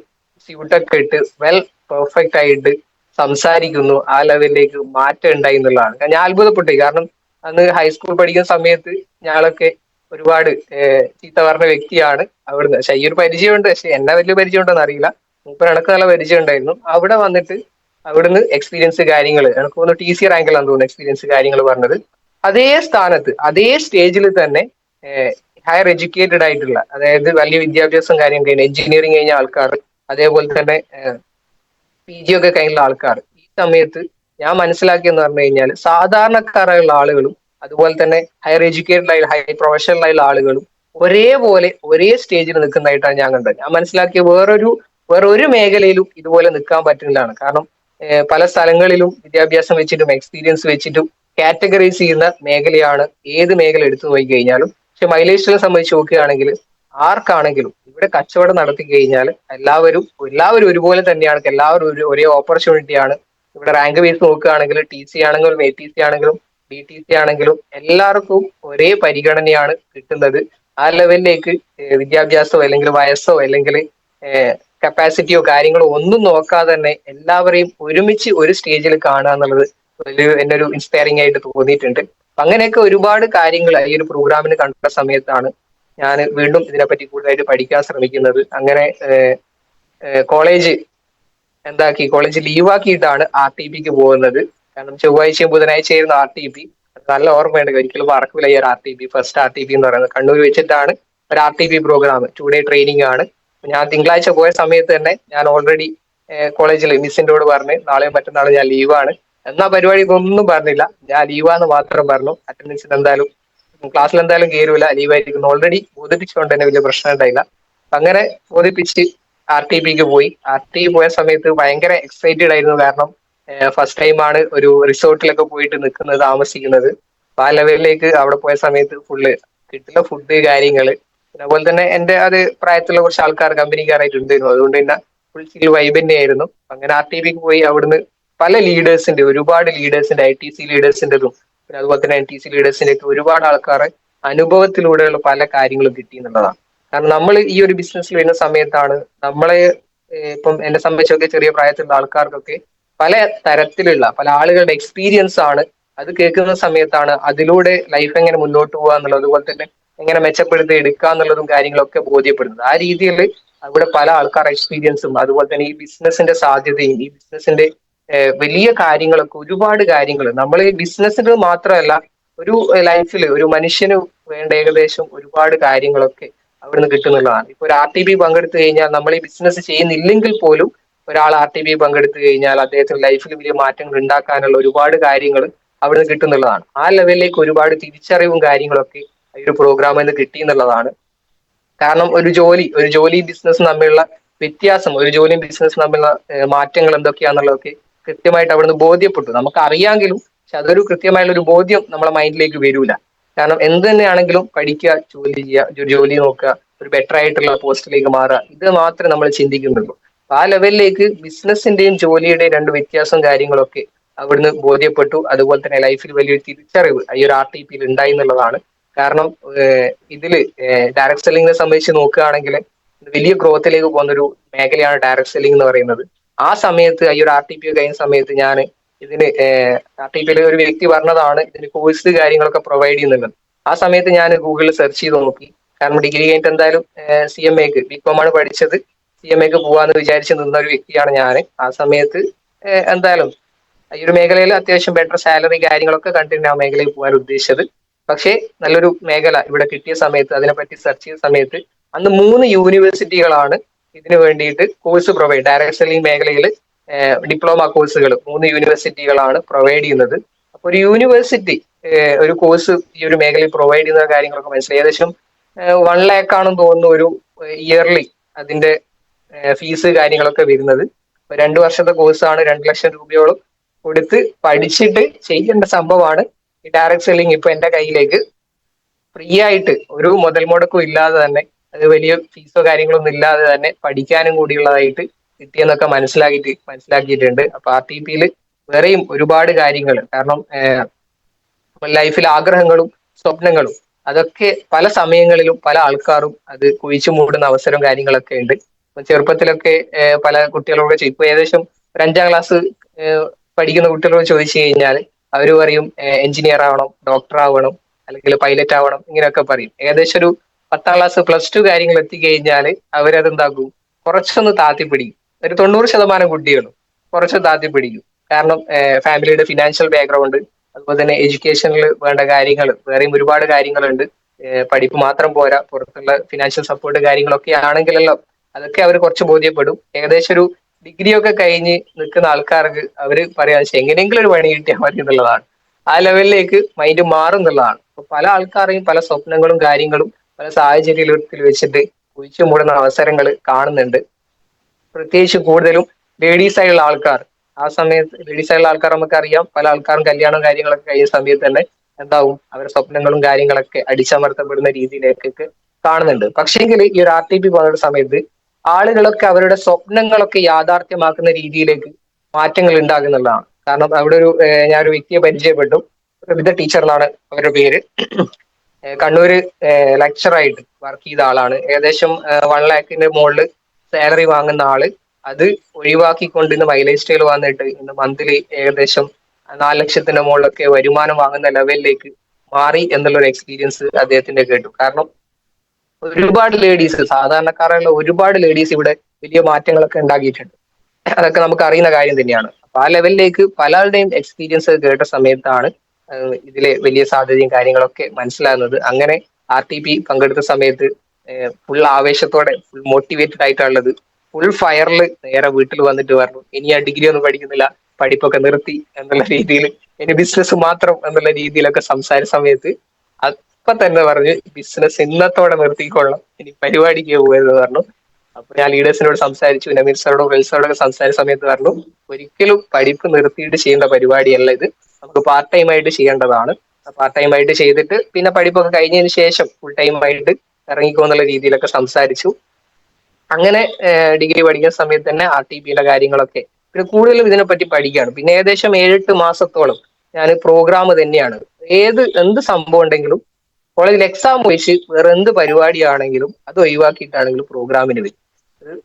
സ്യൂട്ടൊക്കെ ഇട്ട് വെൽ പെർഫെക്റ്റ് ആയിട്ട് സംസാരിക്കുന്നു. ആ ലെവലിലേക്ക് മാറ്റം ഉണ്ടായി എന്നുള്ളതാണ് ഞാൻ അത്ഭുതപ്പെട്ടു. കാരണം അന്ന് ഹൈസ്കൂൾ പഠിക്കുന്ന സമയത്ത് ഞങ്ങളൊക്കെ ഒരുപാട് ചീത്ത പറഞ്ഞ വ്യക്തിയാണ് അവിടുന്ന്. പക്ഷെ ഈ ഒരു പരിചയമുണ്ട്, പക്ഷെ എന്നെ വലിയ പരിചയം ഉണ്ടോന്ന് അറിയില്ല. മൂപ്പർ എനക്ക് നല്ല പരിചയം ഉണ്ടായിരുന്നു. അവിടെ വന്നിട്ട് അവിടുന്ന് എക്സ്പീരിയൻസ് കാര്യങ്ങൾ എനിക്ക് തോന്നുന്നു TC റാങ്കിലാന്ന് തോന്നുന്നു എക്സ്പീരിയൻസ് കാര്യങ്ങൾ പറഞ്ഞത്. അതേ സ്ഥാനത്ത് അതേ സ്റ്റേജിൽ തന്നെ ഹയർ എഡ്യൂക്കേറ്റഡ് ആയിട്ടുള്ള, അതായത് വലിയ വിദ്യാഭ്യാസം കാര്യം കഴിഞ്ഞ എഞ്ചിനീയറിംഗ് കഴിഞ്ഞ ആൾക്കാർ, അതേപോലെ തന്നെ PG ഒക്കെ കഴിഞ്ഞുള്ള ആൾക്കാർ, ഈ സമയത്ത് ഞാൻ മനസ്സിലാക്കിയെന്ന് പറഞ്ഞു കഴിഞ്ഞാൽ സാധാരണക്കാരായുള്ള ആളുകളും അതുപോലെ തന്നെ ഹയർ എഡ്യൂക്കേറ്റഡ് ആയ ഹൈ പ്രൊഫഷണൽ ആയുള്ള ആളുകളും ഒരേപോലെ ഒരേ സ്റ്റേജിൽ നിൽക്കുന്നതായിട്ടാണ് ഞാൻ കണ്ടത്. ഞാൻ മനസ്സിലാക്കിയ വേറൊരു മേഖലയിലും ഇതുപോലെ നിൽക്കാൻ പറ്റുന്നതാണ്. കാരണം പല സ്ഥലങ്ങളിലും വിദ്യാഭ്യാസം വെച്ചിട്ടും എക്സ്പീരിയൻസ് വെച്ചിട്ടും കാറ്റഗറൈസ് ചെയ്യുന്ന മേഖലയാണ് ഏത് മേഖല എടുത്തു നോക്കി കഴിഞ്ഞാലും. പക്ഷെ മൈലേജിനെ സംബന്ധിച്ച് നോക്കുകയാണെങ്കിൽ ആർക്കാണെങ്കിലും ഇവിടെ കച്ചവടം നടത്തി കഴിഞ്ഞാൽ എല്ലാവരും ഒരുപോലെ തന്നെയാണ്, എല്ലാവരും ഒരേ ഓപ്പർച്യൂണിറ്റിയാണ്. ഇവിടെ റാങ്ക് ബേസ് നോക്കുകയാണെങ്കിൽ TC ആണെങ്കിലും ATC ആണെങ്കിലും BTC ആണെങ്കിലും എല്ലാവർക്കും ഒരേ പരിഗണനയാണ് കിട്ടുന്നത്. ആ ലെവലിലേക്ക് വിദ്യാഭ്യാസമോ അല്ലെങ്കിൽ വയസ്സോ അല്ലെങ്കിൽ കപ്പാസിറ്റിയോ കാര്യങ്ങളോ ഒന്നും നോക്കാതെ തന്നെ എല്ലാവരെയും ഒരുമിച്ച് ഒരു സ്റ്റേജിൽ കാണുക എന്നുള്ളത് എന്നെ ഒരു ഇൻസ്പയറിംഗ് ആയിട്ട് തോന്നിയിട്ടുണ്ട്. അങ്ങനെയൊക്കെ ഒരുപാട് കാര്യങ്ങൾ ഈ ഒരു പ്രോഗ്രാമിന് കണ്ട സമയത്താണ് ഞാൻ വീണ്ടും ഇതിനെപ്പറ്റി കൂടുതലായിട്ട് പഠിക്കാൻ ശ്രമിക്കുന്നത്. അങ്ങനെ കോളേജ് കോളേജ് ലീവാക്കിയിട്ടാണ് RTPക്ക് പോകുന്നത്. കാരണം ചൊവ്വാഴ്ചയും ബുധനാഴ്ചയായിരുന്നു RTP. നല്ല ഓർമ്മയുണ്ട്, ഒരിക്കലും മറക്കില്ല ഈ ഒരു RTP. ഫസ്റ്റ് RTP എന്ന് പറയുന്നത് കണ്ണൂർ വെച്ചിട്ടാണ് ഒരു RTP പ്രോഗ്രാം, 2 ഡേ ട്രെയിനിങ് ആണ്. ഞാൻ തിങ്കളാഴ്ച പോയ സമയത്ത് തന്നെ ഞാൻ ഓൾറെഡി കോളേജിൽ മിസ്സിൻ്റെോട് പറഞ്ഞ് നാളെയും മറ്റന്നാളും ഞാൻ ലീവാണ്. എന്നാ പരിപാടി ഇതൊന്നും പറഞ്ഞില്ല, ഞാൻ ലീവാന്ന് മാത്രം പറഞ്ഞു. അറ്റൻഡൻസിന് എന്തായാലും ക്ലാസ്സിൽ എന്തായാലും കയറൂല, ലീവായിരിക്കുന്നു ഓൾറെഡി ബോധിപ്പിച്ചുകൊണ്ട് തന്നെ വലിയ പ്രശ്നം ഉണ്ടായില്ല. അങ്ങനെ ബോധിപ്പിച്ച് RTPക്ക് പോയി. RTP പോയ സമയത്ത് ഭയങ്കര എക്സൈറ്റഡ് ആയിരുന്നു. കാരണം ഫസ്റ്റ് ടൈമാണ് ഒരു റിസോർട്ടിലൊക്കെ പോയിട്ട് നിൽക്കുന്നത്, താമസിക്കുന്നത്. അപ്പൊ ആ ലെവലിലേക്ക് അവിടെ പോയ സമയത്ത് ഫുള്ള് കിട്ടുന്ന ഫുഡ് കാര്യങ്ങള്, പിന്നെ അതുപോലെ തന്നെ എന്റെ അത് പ്രായത്തിലുള്ള കുറച്ച് ആൾക്കാർ കമ്പനിക്കാരായിട്ട് ഉണ്ടായിരുന്നു. അതുകൊണ്ട് തന്നെ ഫുൾ ചിൽ വൈബ് തന്നെയായിരുന്നു. അങ്ങനെ RTPക്ക് പോയി. അവിടുന്ന് പല ലീഡേഴ്സിന്റെ, ഒരുപാട് ലീഡേഴ്സിന്റെ, ITC ലീഡേഴ്സിന്റെതും പിന്നെ അതുപോലെ തന്നെ NTC ലീഡേഴ്സിന്റെ ഒക്കെ ഒരുപാട് ആൾക്കാരെ അനുഭവത്തിലൂടെയുള്ള പല കാര്യങ്ങളും കിട്ടി എന്നുള്ളതാണ്. കാരണം നമ്മൾ ഈ ഒരു ബിസിനസ്സിൽ വരുന്ന സമയത്താണ് നമ്മളെ ഇപ്പം എന്നെ സംബന്ധിച്ചൊക്കെ ചെറിയ പ്രായത്തിലുള്ള ആൾക്കാർക്കൊക്കെ പല തരത്തിലുള്ള പല ആളുകളുടെ എക്സ്പീരിയൻസ് ആണ്. അത് കേൾക്കുന്ന സമയത്താണ് അതിലൂടെ ലൈഫ് എങ്ങനെ മുന്നോട്ട് പോകുക എന്നുള്ളത്, അതുപോലെ തന്നെ എങ്ങനെ മെച്ചപ്പെടുത്തി എടുക്കുക എന്നുള്ളതും കാര്യങ്ങളൊക്കെ ബോധ്യപ്പെടുന്നത്. ആ രീതിയിൽ അവിടെ പല ആൾക്കാർ എക്സ്പീരിയൻസും അതുപോലെ തന്നെ ഈ ബിസിനസിന്റെ സാധ്യതയും ഈ ബിസിനസിന്റെ വലിയ കാര്യങ്ങളൊക്കെ, ഒരുപാട് കാര്യങ്ങൾ നമ്മൾ ഈ ബിസിനസ്സിന് മാത്രമല്ല ഒരു ലൈഫിൽ ഒരു മനുഷ്യന് വേണ്ട ഏകദേശം ഒരുപാട് കാര്യങ്ങളൊക്കെ അവിടുന്ന് കിട്ടുന്നുള്ളതാണ്. ഇപ്പൊ ഒരു RTP പങ്കെടുത്തു കഴിഞ്ഞാൽ നമ്മൾ ഈ ബിസിനസ് ചെയ്യുന്നില്ലെങ്കിൽ പോലും ഒരാൾ RTP പങ്കെടുത്തു കഴിഞ്ഞാൽ അദ്ദേഹത്തിന് ലൈഫിൽ വലിയ മാറ്റങ്ങൾ ഉണ്ടാക്കാനുള്ള ഒരുപാട് കാര്യങ്ങൾ അവിടുന്ന് കിട്ടുന്നുള്ളതാണ്. ആ ലെവലിലേക്ക് ഒരുപാട് തിരിച്ചറിവും കാര്യങ്ങളൊക്കെ ഈ ഒരു പ്രോഗ്രാമിൽ നിന്ന് കിട്ടി എന്നുള്ളതാണ്. കാരണം ഒരു ജോലി ബിസിനസ് തമ്മിലുള്ള വ്യത്യാസം, ഒരു ജോലിയും ബിസിനസ് തമ്മിലുള്ള മാറ്റങ്ങൾ എന്തൊക്കെയാണെന്നുള്ളതൊക്കെ കൃത്യമായിട്ട് അവിടുന്ന് ബോധ്യപ്പെട്ടു. നമുക്ക് അറിയാമെങ്കിലും പക്ഷെ അതൊരു കൃത്യമായുള്ള ഒരു ബോധ്യം നമ്മളെ മൈൻഡിലേക്ക് വരൂല. കാരണം എന്ത് തന്നെയാണെങ്കിലും പഠിക്കുക, ജോലി ചെയ്യുക, ഒരു ജോലി നോക്കുക, ഒരു ബെറ്റർ ആയിട്ടുള്ള പോസ്റ്റിലേക്ക് മാറുക, ഇത് മാത്രമേ നമ്മൾ ചിന്തിക്കുന്നുള്ളൂ. ആ ലെവലിലേക്ക് ബിസിനസിന്റെയും ജോലിയുടെയും രണ്ട് വ്യത്യാസം കാര്യങ്ങളൊക്കെ അവിടുന്ന് ബോധ്യപ്പെട്ടു. അതുപോലെ തന്നെ ലൈഫിൽ വലിയൊരു തിരിച്ചറിവ് ഈ ഒരു RTP ഉണ്ടായി എന്നുള്ളതാണ്. കാരണം ഇതില് ഡയറക്ട് സെല്ലിങ്ങിനെ സംബന്ധിച്ച് നോക്കുകയാണെങ്കിൽ വലിയ ഗ്രോത്തിലേക്ക് പോകുന്ന ഒരു മേഖലയാണ് ഡയറക്ട് സെല്ലിംഗ് എന്ന് പറയുന്നത്. ആ സമയത്ത് ഈ ഒരു RTP കഴിഞ്ഞ സമയത്ത് ഞാൻ ഇതിന് RTPയിൽ ഒരു വ്യക്തി പറഞ്ഞതാണ് ഇതിന് കോഴ്സ് കാര്യങ്ങളൊക്കെ പ്രൊവൈഡ് ചെയ്യുന്നുണ്ട്. ആ സമയത്ത് ഞാൻ ഗൂഗിളിൽ സെർച്ച് ചെയ്ത് നോക്കി. കാരണം ഡിഗ്രി കഴിഞ്ഞിട്ട് എന്തായാലും CMAക്ക് BCom ആണ് പഠിച്ചത്. CMAക്ക് പോവാന്ന് വിചാരിച്ച് നിന്ന ഒരു വ്യക്തിയാണ് ഞാൻ. ആ സമയത്ത് എന്തായാലും ഈ ഒരു മേഖലയിൽ അത്യാവശ്യം ബെറ്റർ സാലറി കാര്യങ്ങളൊക്കെ കണ്ടിട്ട് ആ മേഖലയിൽ പോകാൻ ഉദ്ദേശിച്ചത്. പക്ഷേ നല്ലൊരു മേഖല ഇവിടെ കിട്ടിയ സമയത്ത് അതിനെപ്പറ്റി സെർച്ച് ചെയ്ത സമയത്ത് അന്ന് 3 യൂണിവേഴ്സിറ്റികളാണ് ഇതിനു വേണ്ടിയിട്ട് കോഴ്സ് പ്രൊവൈഡ് ഡയറക്ട് സെല്ലിംഗ് മേഖലയിൽ ഡിപ്ലോമ കോഴ്സുകൾ 3 യൂണിവേഴ്സിറ്റികളാണ് പ്രൊവൈഡ് ചെയ്യുന്നത്. അപ്പൊ ഒരു യൂണിവേഴ്സിറ്റി ഒരു കോഴ്സ് ഈ ഒരു മേഖലയിൽ പ്രൊവൈഡ് ചെയ്യുന്ന കാര്യങ്ങളൊക്കെ മനസ്സിലായി. ഏകദേശം 1 lakh ആണെന്ന് തോന്നുന്നു ഒരു ഇയർലി അതിന്റെ ഫീസ് കാര്യങ്ങളൊക്കെ വരുന്നത്. 2 വർഷത്തെ കോഴ്സാണ്, 2 ലക്ഷം രൂപയോളം കൊടുത്ത് പഠിച്ചിട്ട് ചെയ്യേണ്ട സംഭവമാണ് ഈ ഡയറക്ട് സെല്ലിംഗ് ഇപ്പൊ എന്റെ കയ്യിലേക്ക് ഫ്രീ ആയിട്ട് ഒരു മുതൽ മുടക്കും ഇല്ലാതെ തന്നെ, അത് വലിയ ഫീസോ കാര്യങ്ങളൊന്നും ഇല്ലാതെ തന്നെ പഠിക്കാനും കൂടിയുള്ളതായിട്ട് കിട്ടിയെന്നൊക്കെ മനസ്സിലാക്കിയിട്ടുണ്ട്. അപ്പൊ RTPയിൽ വേറെയും ഒരുപാട് കാര്യങ്ങൾ, കാരണം ലൈഫിൽ ആഗ്രഹങ്ങളും സ്വപ്നങ്ങളും അതൊക്കെ പല സമയങ്ങളിലും പല ആൾക്കാരും അത് കുഴിച്ചു മൂടുന്ന അവസരവും കാര്യങ്ങളൊക്കെ ഉണ്ട്. ഇപ്പൊ ചെറുപ്പത്തിലൊക്കെ പല കുട്ടികളോട് ഇപ്പൊ ഏകദേശം ഒരു 5-ാം ക്ലാസ് പഠിക്കുന്ന കുട്ടികളോട് ചോദിച്ചു കഴിഞ്ഞാൽ അവർ പറയും എഞ്ചിനീയർ ആവണം, ഡോക്ടർ ആവണം, അല്ലെങ്കിൽ പൈലറ്റ് ആവണം, ഇങ്ങനെയൊക്കെ പറയും. ഏകദേശം ഒരു 10-ാം ക്ലാസ് +2 കാര്യങ്ങൾ എത്തിക്കഴിഞ്ഞാൽ അവരതെന്താക്കും, കുറച്ചൊന്ന് താത്തിപ്പിടിക്കും. ഒരു 90% കുട്ടികളും കുറച്ച് താത്തിപ്പിടിക്കും. കാരണം ഫാമിലിയുടെ ഫിനാൻഷ്യൽ ബാക്ക്ഗ്രൗണ്ട്, അതുപോലെ തന്നെ എഡ്യൂക്കേഷനിൽ വേണ്ട കാര്യങ്ങൾ, വേറെയും ഒരുപാട് കാര്യങ്ങളുണ്ട്. പഠിപ്പ് മാത്രം പോരാ, പുറത്തുള്ള ഫിനാൻഷ്യൽ സപ്പോർട്ട് കാര്യങ്ങളൊക്കെ ആണെങ്കിലല്ലോ അതൊക്കെ അവർ കുറച്ച് ബോധ്യപ്പെടും. ഏകദേശം ഒരു ഡിഗ്രി ഒക്കെ കഴിഞ്ഞ് നിൽക്കുന്ന ആൾക്കാർക്ക് അവര് പറയാ എങ്ങനെയെങ്കിലും ഒരു പണി കിട്ടിയാൽ മതി എന്നുള്ളതാണ്. ആ ലെവലിലേക്ക് മൈൻഡ് മാറും എന്നുള്ളതാണ്. അപ്പൊ പല ആൾക്കാരെയും പല സ്വപ്നങ്ങളും കാര്യങ്ങളും പല സാഹചര്യത്തിൽ വെച്ചിട്ട് കുഴിച്ചു മൂടുന്ന അവസരങ്ങൾ കാണുന്നുണ്ട്. പ്രത്യേകിച്ച് കൂടുതലും ലേഡീസ് ആയിട്ടുള്ള ആൾക്കാർ. ആ സമയത്ത് ലേഡീസ് ആയിട്ടുള്ള ആൾക്കാർ നമുക്കറിയാം, പല ആൾക്കാരും കല്യാണം കാര്യങ്ങളൊക്കെ കഴിയുന്ന സമയത്ത് തന്നെ എന്താവും അവരുടെ സ്വപ്നങ്ങളും കാര്യങ്ങളൊക്കെ അടിച്ചമർത്തപ്പെടുന്ന രീതിയിലേക്കൊക്കെ കാണുന്നുണ്ട്. പക്ഷേങ്കിൽ ഈ ഒരു RTP പോകുന്ന സമയത്ത് ആളുകളൊക്കെ അവരുടെ സ്വപ്നങ്ങളൊക്കെ യാഥാർത്ഥ്യമാക്കുന്ന രീതിയിലേക്ക് മാറ്റങ്ങൾ ഉണ്ടാകുന്നുള്ളതാണ്. കാരണം അവിടെ ഒരു ഞാനൊരു വ്യക്തിയെ പരിചയപ്പെട്ടു. വിവിധ ടീച്ചർ എന്നാണ് അവരുടെ പേര്. കണ്ണൂര് ലെക്ചറായിട്ട് വർക്ക് ചെയ്ത ആളാണ്. ഏകദേശം 1 lakhന്റെ മുകളിൽ സാലറി വാങ്ങുന്ന ആള് അത് ഒഴിവാക്കിക്കൊണ്ട് ഇന്ന് മൈലേജ് സ്റ്റൈൽ വന്നിട്ട് ഇന്ന് മന്ത്ലി ഏകദേശം 4 ലക്ഷത്തിന്റെ മുകളിലൊക്കെ വരുമാനം വാങ്ങുന്ന ലെവലിലേക്ക് മാറി എന്നുള്ളൊരു എക്സ്പീരിയൻസ് അദ്ദേഹത്തിന്റെ കേട്ടു. കാരണം ഒരുപാട് ലേഡീസ്, സാധാരണക്കാരായുള്ള ഒരുപാട് ലേഡീസ് ഇവിടെ വലിയ മാറ്റങ്ങളൊക്കെ ഉണ്ടാക്കിയിട്ടുണ്ട്. അതൊക്കെ നമുക്ക് അറിയുന്ന കാര്യം തന്നെയാണ്. അപ്പൊ ആ ലെവലിലേക്ക് പലരുടെയും എക്സ്പീരിയൻസ് കേട്ട സമയത്താണ് ഇതിലെ വലിയ സാധ്യതയും കാര്യങ്ങളൊക്കെ മനസ്സിലാകുന്നത്. അങ്ങനെ RTP പങ്കെടുത്ത സമയത്ത് ഫുൾ ആവേശത്തോടെ ഫുൾ മോട്ടിവേറ്റഡ് ആയിട്ടുള്ളത്, ഫുൾ ഫയറിൽ നേരെ വീട്ടിൽ വന്നിട്ട് പറഞ്ഞു ഇനി ആ ഡിഗ്രി ഒന്നും പഠിക്കുന്നില്ല, പഠിപ്പൊക്കെ നിർത്തി എന്നുള്ള രീതിയിൽ, ഇനി ബിസിനസ് മാത്രം എന്നുള്ള രീതിയിലൊക്കെ സംസാരിച്ച സമയത്ത് അപ്പൊ തന്നെ പറഞ്ഞു ബിസിനസ് ഇന്നത്തോടെ നിർത്തിക്കൊള്ളാം, ഇനി പരിപാടിക്ക് പോകരുത് പറഞ്ഞു. അപ്പൊ ഞാൻ ലീഡേഴ്സിനോട് സംസാരിച്ചു, നമീർ സാറോടും വെൽസാറോടൊക്കെ സംസാരിച്ച സമയത്ത് പറഞ്ഞു ഒരിക്കലും പഠിപ്പ് നിർത്തിയിട്ട് ചെയ്യേണ്ട പരിപാടിയല്ല ഇത്, നമുക്ക് പാർട്ട് ടൈം ആയിട്ട് ചെയ്യേണ്ടതാണ്. പാർട്ട് ടൈം ആയിട്ട് ചെയ്തിട്ട് പിന്നെ പഠിപ്പൊക്കെ കഴിഞ്ഞതിന് ശേഷം ഫുൾ ടൈം ആയിട്ട് ഇറങ്ങിക്കോ എന്നുള്ള രീതിയിലൊക്കെ സംസാരിച്ചു. അങ്ങനെ ഡിഗ്രി പഠിക്കുന്ന സമയത്ത് തന്നെ RTPയുടെ കാര്യങ്ങളൊക്കെ പിന്നെ കൂടുതലും ഇതിനെപ്പറ്റി പഠിക്കുകയാണ്. പിന്നെ ഏകദേശം 7-8 മാസത്തോളം ഞാൻ പ്രോഗ്രാം തന്നെയാണ്. എന്ത് സംഭവം ഉണ്ടെങ്കിലും കോളേജിൽ എക്സാം വെച്ച് വേറെ എന്ത് പരിപാടിയാണെങ്കിലും അത് ഒഴിവാക്കിയിട്ടാണെങ്കിലും പ്രോഗ്രാമിന് വരും.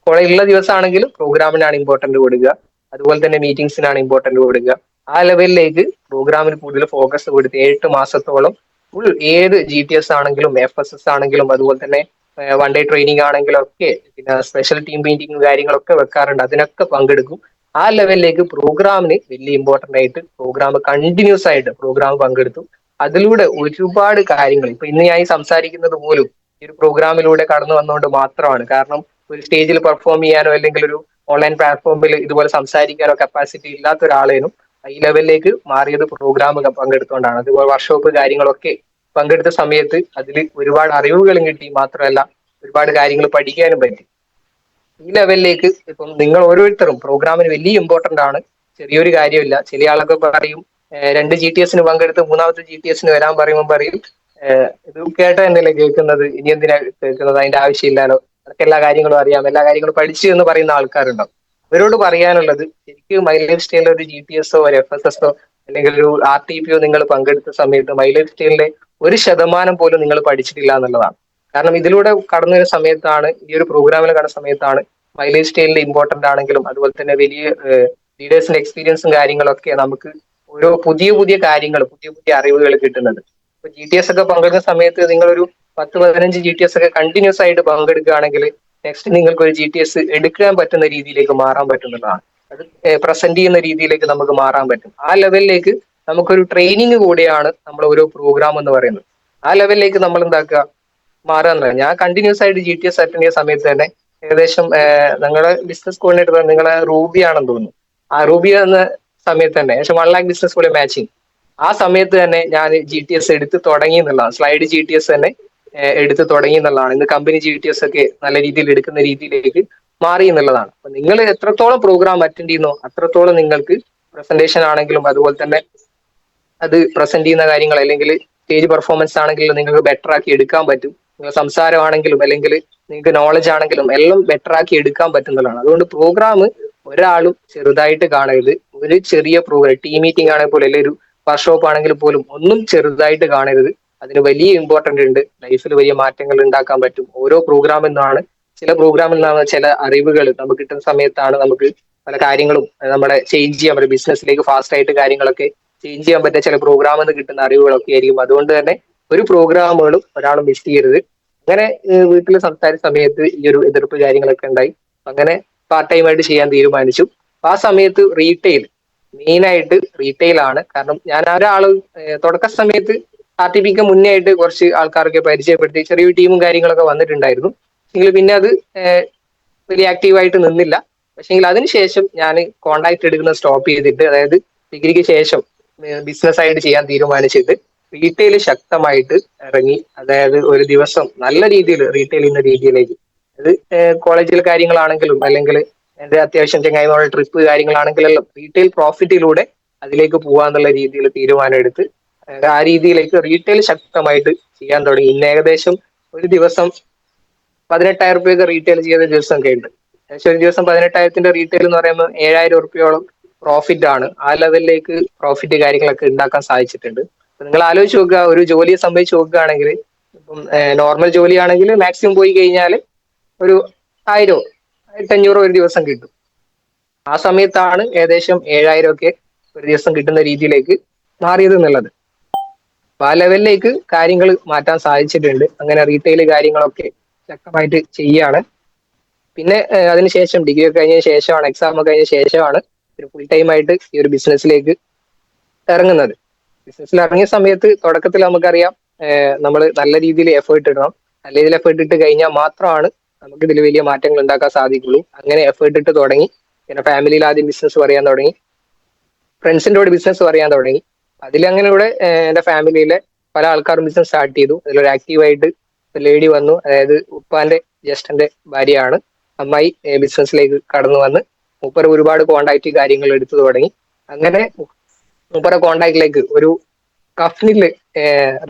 കോളേജ് ഉള്ള ദിവസമാണെങ്കിലും പ്രോഗ്രാമിനാണ് ഇമ്പോർട്ടന്റ് കൊടുക്കുക, അതുപോലെ തന്നെ മീറ്റിംഗ്സിനാണ് ഇമ്പോർട്ടന്റ് കൊടുക്കുക. ആ ലെവലിലേക്ക് പ്രോഗ്രാമിന് കൂടുതൽ ഫോക്കസ് കൊടുത്ത് 7-8 മാസത്തോളം ഫുൾ ഏത് GTS ആണെങ്കിലും FSS ആണെങ്കിലും അതുപോലെ തന്നെ 1 ഡേ ട്രെയിനിങ് ആണെങ്കിലും ഒക്കെ, പിന്നെ സ്പെഷ്യൽ ടീം മീറ്റിംഗും കാര്യങ്ങളൊക്കെ വെക്കാറുണ്ട്, അതിനൊക്കെ പങ്കെടുക്കും. ആ ലെവലിലേക്ക് പ്രോഗ്രാമിന് വലിയ ഇമ്പോർട്ടന്റ് ആയിട്ട് പ്രോഗ്രാം കണ്ടിന്യൂസ് ആയിട്ട് പ്രോഗ്രാം പങ്കെടുത്തു. അതിലൂടെ ഒരുപാട് കാര്യങ്ങൾ ഇപ്പൊ ഇന്ന് ഞാൻ സംസാരിക്കുന്നത് പോലും ഈ ഒരു പ്രോഗ്രാമിലൂടെ കടന്നു വന്നുകൊണ്ട് മാത്രമാണ്. കാരണം ഒരു സ്റ്റേജിൽ പെർഫോം ചെയ്യാനോ അല്ലെങ്കിൽ ഒരു ഓൺലൈൻ പ്ലാറ്റ്ഫോമിൽ ഇതുപോലെ സംസാരിക്കാനോ കപ്പാസിറ്റി ഇല്ലാത്ത ഒരാളേനും ഈ ലെവലിലേക്ക് മാറിയത് പ്രോഗ്രാം പങ്കെടുത്തുകൊണ്ടാണ്. അതുപോലെ വർക്ക്ഷോപ്പ് കാര്യങ്ങളൊക്കെ പങ്കെടുത്ത സമയത്ത് അതിൽ ഒരുപാട് അറിവുകളും കിട്ടി, മാത്രമല്ല ഒരുപാട് കാര്യങ്ങൾ പഠിക്കാനും പറ്റി. ഈ ലെവലിലേക്ക് ഇപ്പം നിങ്ങൾ ഓരോരുത്തരും പ്രോഗ്രാമിന് വലിയ ഇമ്പോർട്ടന്റ് ആണ്, ചെറിയൊരു കാര്യമില്ല. ചില ആളൊക്കെ പറയും 2 GTSന് പങ്കെടുത്ത് 3-ാമത്തെ GTSന് വരാൻ പറയുമ്പോൾ പറയും ഇത് കേട്ട തന്നെയല്ലേ കേൾക്കുന്നത്, ഇനി എന്തിനാ കേൾക്കുന്നത്, അതിന്റെ ആവശ്യമില്ലാലോ, അതൊക്കെ എല്ലാ കാര്യങ്ങളും അറിയാം, എല്ലാ കാര്യങ്ങളും പഠിച്ചു എന്ന് പറയുന്ന ആൾക്കാരുണ്ടാവും. അവരോട് പറയാനുള്ളത് ശരിക്കും മൈ ലൈഫ് സ്റ്റൈലിൽ ഒരു GTS ഒരു FSS അല്ലെങ്കിൽ ഒരു RTPയോ നിങ്ങൾ പങ്കെടുത്ത സമയത്ത് മൈ ലൈഫ് സ്റ്റൈലിന്റെ 1% പോലും നിങ്ങൾ പഠിച്ചിട്ടില്ല എന്നുള്ളതാണ്. കാരണം ഇതിലൂടെ കടന്നു വരുന്ന സമയത്താണ്, ഈ ഒരു പ്രോഗ്രാമിൽ കടന്ന സമയത്താണ് മൈ ലൈഫ് സ്റ്റൈലിൽ ഇമ്പോർട്ടന്റ് ആണെങ്കിലും അതുപോലെ തന്നെ വലിയ ലീഡേഴ്സിന്റെ എക്സ്പീരിയൻസും കാര്യങ്ങളൊക്കെ നമുക്ക് ഓരോ പുതിയ പുതിയ കാര്യങ്ങൾ, പുതിയ പുതിയ അറിവുകൾ കിട്ടുന്നത്. ഇപ്പൊ GTS ഒക്കെ പങ്കെടുക്കുന്ന സമയത്ത് നിങ്ങളൊരു 10-15 GTS ഒക്കെ കണ്ടിന്യൂസ് ആയിട്ട് പങ്കെടുക്കുകയാണെങ്കിൽ നെക്സ്റ്റ് നിങ്ങൾക്ക് ഒരു GTS എടുക്കാൻ പറ്റുന്ന രീതിയിലേക്ക് മാറാൻ പറ്റുന്നതാണ്. അത് പ്രസന്റ് ചെയ്യുന്ന രീതിയിലേക്ക് നമുക്ക് മാറാൻ പറ്റും. ആ ലെവലിലേക്ക് നമുക്കൊരു ട്രെയിനിങ് കൂടിയാണ് നമ്മൾ ഓരോ പ്രോഗ്രാം എന്ന് പറയുന്നത്. ആ ലെവലിലേക്ക് നമ്മൾ എന്താക്കുക, മാറുക. ഞാൻ കണ്ടിന്യൂസ് ആയിട്ട് GTS അറ്റൻഡ് ചെയ്യുന്ന സമയത്ത് തന്നെ ഏകദേശം നിങ്ങളുടെ ബിസിനസ് കോർഡിനേറ്റർ നിങ്ങളെ റൂബി ആണെന്ന് തോന്നുന്നു. ആ റൂബി എന്ന സമയത്ത് തന്നെ ഏകദേശം 1 lakh ബിസിനസ് കൂടെ മാച്ചിങ് ആ സമയത്ത് തന്നെ ഞാൻ GTS എടുത്ത് തുടങ്ങി എന്നുള്ളതാണ്. സ്ലൈഡ് GTS തന്നെ എടുത്ത് തുടങ്ങി എന്നുള്ളതാണ്. ഇന്ന് കമ്പനി GTS ഒക്കെ നല്ല രീതിയിൽ എടുക്കുന്ന രീതിയിലേക്ക് മാറി എന്നുള്ളതാണ്. അപ്പൊ നിങ്ങൾ എത്രത്തോളം പ്രോഗ്രാം അറ്റൻഡ് ചെയ്യുന്നോ അത്രത്തോളം നിങ്ങൾക്ക് പ്രസന്റേഷൻ ആണെങ്കിലും അതുപോലെ തന്നെ അത് പ്രസന്റ് ചെയ്യുന്ന കാര്യങ്ങൾ അല്ലെങ്കിൽ സ്റ്റേജ് പെർഫോമൻസ് ആണെങ്കിലും നിങ്ങൾക്ക് ബെറ്റർ ആക്കി എടുക്കാൻ പറ്റും. നിങ്ങൾ സംസാരമാണെങ്കിലും അല്ലെങ്കിൽ നിങ്ങൾക്ക് നോളജ് ആണെങ്കിലും എല്ലാം ബെറ്റർ ആക്കി എടുക്കാൻ പറ്റുന്നതാണ്. അതുകൊണ്ട് പ്രോഗ്രാം ഒരാളും ചെറുതായിട്ട് കാണരുത്. ഒരു ചെറിയ പ്രോഗ്രാം, ടീം മീറ്റിംഗ് ആണെങ്കിൽ പോലും അല്ലെങ്കിൽ ഒരു വർക്ക്ഷോപ്പ് ആണെങ്കിൽ പോലും ഒന്നും ചെറുതായിട്ട് കാണരുത്. അതിന് വലിയ ഇമ്പോർട്ടന്റ് ഉണ്ട്. ലൈഫിൽ വലിയ മാറ്റങ്ങൾ ഉണ്ടാക്കാൻ പറ്റും. ഓരോ പ്രോഗ്രാമിൽ നിന്നാണ്, ചില പ്രോഗ്രാമിൽ നിന്നാണ് ചില അറിവുകൾ നമുക്ക് കിട്ടുന്ന സമയത്താണ് നമുക്ക് പല കാര്യങ്ങളും നമ്മുടെ ചേഞ്ച് ചെയ്യാൻ പറ്റും. ബിസിനസ്സിലേക്ക് ഫാസ്റ്റ് ആയിട്ട് കാര്യങ്ങളൊക്കെ ചേഞ്ച് ചെയ്യാൻ പറ്റിയ ചില പ്രോഗ്രാമിൽ നിന്ന് കിട്ടുന്ന അറിവുകളൊക്കെ ആയിരിക്കും. അതുകൊണ്ട് തന്നെ ഒരു പ്രോഗ്രാമുകളും ഒരാളും മിസ് ചെയ്യരുത്. അങ്ങനെ വീട്ടിൽ സംസാരിച്ച സമയത്ത് ഈ ഒരു എതിർപ്പ് കാര്യങ്ങളൊക്കെ ഉണ്ടായി. അങ്ങനെ പാർട്ട് ടൈം ആയിട്ട് ചെയ്യാൻ തീരുമാനിച്ചു. അപ്പൊ ആ സമയത്ത് റീറ്റെയിൽ, മെയിൻ ആയിട്ട് റീറ്റെയിൽ ആണ്. കാരണം ഞാൻ ഒരാള് തുടക്ക സമയത്ത് RTPക്ക് മുന്നേ ആയിട്ട് കുറച്ച് ആൾക്കാരൊക്കെ പരിചയപ്പെടുത്തി ചെറിയൊരു ടീമും കാര്യങ്ങളൊക്കെ വന്നിട്ടുണ്ടായിരുന്നു. എങ്കിൽ പിന്നെ അത് വലിയ ആക്റ്റീവായിട്ട് നിന്നില്ല. പക്ഷെങ്കിൽ അതിനുശേഷം ഞാൻ കോണ്ടാക്ട് എടുക്കുന്നത് സ്റ്റോപ്പ് ചെയ്തിട്ട്, അതായത് ഡിഗ്രിക്ക് ശേഷം ബിസിനസ് ആയിട്ട് ചെയ്യാൻ തീരുമാനിച്ചിട്ട് റീറ്റെയിൽ ശക്തമായിട്ട് ഇറങ്ങി. അതായത് ഒരു ദിവസം നല്ല രീതിയിൽ റീറ്റെയിൽ ചെയ്യുന്ന രീതിയിലേക്ക്, അത് കോളേജിലെ കാര്യങ്ങളാണെങ്കിലും അല്ലെങ്കിൽ എന്റെ അത്യാവശ്യം ചെങ്ങായിമാരുടെ ട്രിപ്പ് കാര്യങ്ങളാണെങ്കിലെല്ലാം റീറ്റെയിൽ പ്രോഫിറ്റിലൂടെ അതിലേക്ക് പോകാന്നുള്ള രീതിയിൽ തീരുമാനം എടുത്ത് ആ രീതിയിലേക്ക് റീറ്റെയിൽ ശക്തമായിട്ട് ചെയ്യാൻ തുടങ്ങി. ഇന്ന് ഏകദേശം ഒരു ദിവസം 18,000 റീറ്റെയിൽ ചെയ്ത ദിവസമൊക്കെ ഉണ്ട്. ഏകദേശം ഒരു ദിവസം 18,000 റീറ്റെയിൽ എന്ന് പറയുമ്പോൾ 7,000 പ്രോഫിറ്റ് ആണ്. ആ ലെവലിലേക്ക് പ്രോഫിറ്റ് കാര്യങ്ങളൊക്കെ ഉണ്ടാക്കാൻ സാധിച്ചിട്ടുണ്ട്. നിങ്ങൾ ആലോചിച്ച് നോക്കുക, ഒരു ജോലിയെ സംബന്ധിച്ച് നോക്കുകയാണെങ്കിൽ ഇപ്പം നോർമൽ ജോലിയാണെങ്കിൽ മാക്സിമം പോയി കഴിഞ്ഞാൽ ഒരു 1,000 1,500 ഒരു ദിവസം കിട്ടും. ആ സമയത്താണ് ഏകദേശം 7,000 ഒരു ദിവസം കിട്ടുന്ന രീതിയിലേക്ക് മാറിയത് എന്നുള്ളത്. അപ്പൊ ആ ലെവലിലേക്ക് കാര്യങ്ങൾ മാറ്റാൻ സാധിച്ചിട്ടുണ്ട്. അങ്ങനെ റീറ്റെയിൽ കാര്യങ്ങളൊക്കെ ശക്തമായിട്ട് ചെയ്യാണ്. പിന്നെ അതിനുശേഷം ഡിഗ്രി ഒക്കെ കഴിഞ്ഞ ശേഷമാണ്, എക്സാം ഒക്കെ കഴിഞ്ഞ ശേഷമാണ് ഒരു ഫുൾ ടൈം ആയിട്ട് ഈ ഒരു ബിസിനസ്സിലേക്ക് ഇറങ്ങുന്നത്. ബിസിനസ്സിൽ ഇറങ്ങിയ സമയത്ത് തുടക്കത്തിൽ നമുക്കറിയാം നമ്മൾ നല്ല രീതിയിൽ എഫേർട്ട് ഇടണം. നല്ല രീതിയിൽ എഫേർട്ട് ഇട്ട് കഴിഞ്ഞാൽ മാത്രമാണ് നമുക്ക് ഇതിൽ വലിയ മാറ്റങ്ങൾ ഉണ്ടാക്കാൻ സാധിക്കുള്ളൂ. അങ്ങനെ എഫേർട്ട് ഇട്ട് തുടങ്ങി. പിന്നെ ഫാമിലിയിൽ ആദ്യം ബിസിനസ് പറയാൻ തുടങ്ങി, ഫ്രണ്ട്സിന്റെ കൂടെ ബിസിനസ് പറയാൻ തുടങ്ങി. അതിലങ്ങനെ ഇവിടെ എന്റെ ഫാമിലിയിലെ പല ആൾക്കാരും ബിസിനസ് സ്റ്റാർട്ട് ചെയ്തു. അതിലൊരു ആക്റ്റീവായിട്ട് ലേഡി വന്നു, അതായത് ഉപ്പാന്റെ ജ്യേഷ്ഠന്റെ ഭാര്യയാണ്. അമ്മായി ബിസിനസ്സിലേക്ക് കടന്നു വന്ന് മൂപ്പര് ഒരുപാട് കോണ്ടാക്ട് കാര്യങ്ങൾ എടുത്തു തുടങ്ങി. അങ്ങനെ മൂപ്പരെ കോണ്ടാക്റ്റിലേക്ക് ഒരു കഫ്നില്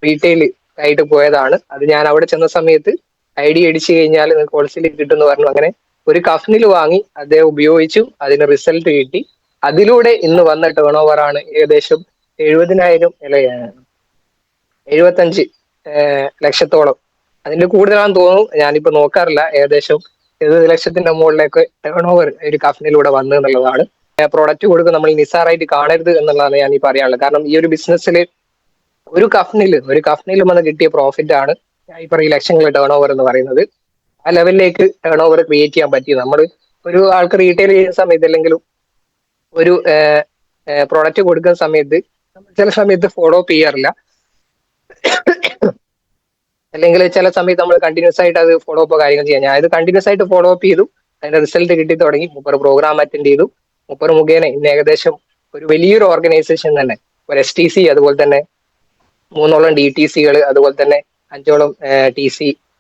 റീറ്റെയിൽ ആയിട്ട് പോയതാണ്. അത് ഞാൻ അവിടെ ചെന്ന സമയത്ത് ID അടിച്ചു കഴിഞ്ഞാൽ നിങ്ങൾക്ക് ഹോൾസെയിൽ കിട്ടുമെന്ന് പറഞ്ഞു. അങ്ങനെ ഒരു കഫ്നിൽ വാങ്ങി അദ്ദേഹം ഉപയോഗിച്ചു, അതിന് റിസൾട്ട് കിട്ടി. അതിലൂടെ ഇന്ന് വന്ന ടേൺ ഓവർ ആണ് ഏകദേശം 70,000 അല്ലെ 75 ലക്ഷത്തോളം. അതിന്റെ കൂടുതലാണെന്ന് തോന്നുന്നു, ഞാനിപ്പോ നോക്കാറില്ല. ഏകദേശം 70 ലക്ഷത്തിന്റെ മുകളിലേക്ക് ടേൺ ഓവർ ഒരു കമ്പനിയിലൂടെ വന്നു എന്നുള്ളതാണ്. പ്രോഡക്റ്റ് കൊടുക്കുക നമ്മൾ നിസ്സാറായിട്ട് കാണരുത് എന്നുള്ളതാണ് ഞാൻ ഈ പറയാനുള്ളത്. കാരണം ഈ ഒരു ബിസിനസ്സിൽ ഒരു കഫ്നിൽ വന്ന് കിട്ടിയ പ്രോഫിറ്റ് ആണ് ഈ പറയുന്ന ലക്ഷങ്ങൾ ടേൺ ഓവർ എന്ന് പറയുന്നത്. ആ ലെവലിലേക്ക് ടേൺ ഓവർ ക്രിയേറ്റ് ചെയ്യാൻ പറ്റി. നമ്മൾ ഒരു ആൾക്ക് റീറ്റെയിൽ ചെയ്യുന്ന സമയത്ത് അല്ലെങ്കിലും ഒരു പ്രോഡക്റ്റ് കൊടുക്കുന്ന സമയത്ത് ചില സമയത്ത് ഫോളോ അപ്പ് ചെയ്യാറില്ല, അല്ലെങ്കിൽ ചില സമയത്ത് നമ്മൾ കണ്ടിന്യൂസ് ആയിട്ട് അത് ഫോളോ അപ്പ് കാര്യങ്ങൾ ചെയ്യാം. ഞാൻ ഇത് കണ്ടിന്യൂസ് ആയിട്ട് ഫോളോ അപ്പ് ചെയ്തു, അതിന്റെ റിസൾട്ട് കിട്ടി തുടങ്ങി. മുപ്പത് പ്രോഗ്രാം അറ്റൻഡ് ചെയ്തു. മുപ്പത് മുഖേന ഇന്ന് ഏകദേശം ഒരു വലിയൊരു ഓർഗനൈസേഷൻ തന്നെ, ഒരു STC, അതുപോലെ തന്നെ 3ഓളം DTCകൾ, അതുപോലെ തന്നെ 5ഓളം TC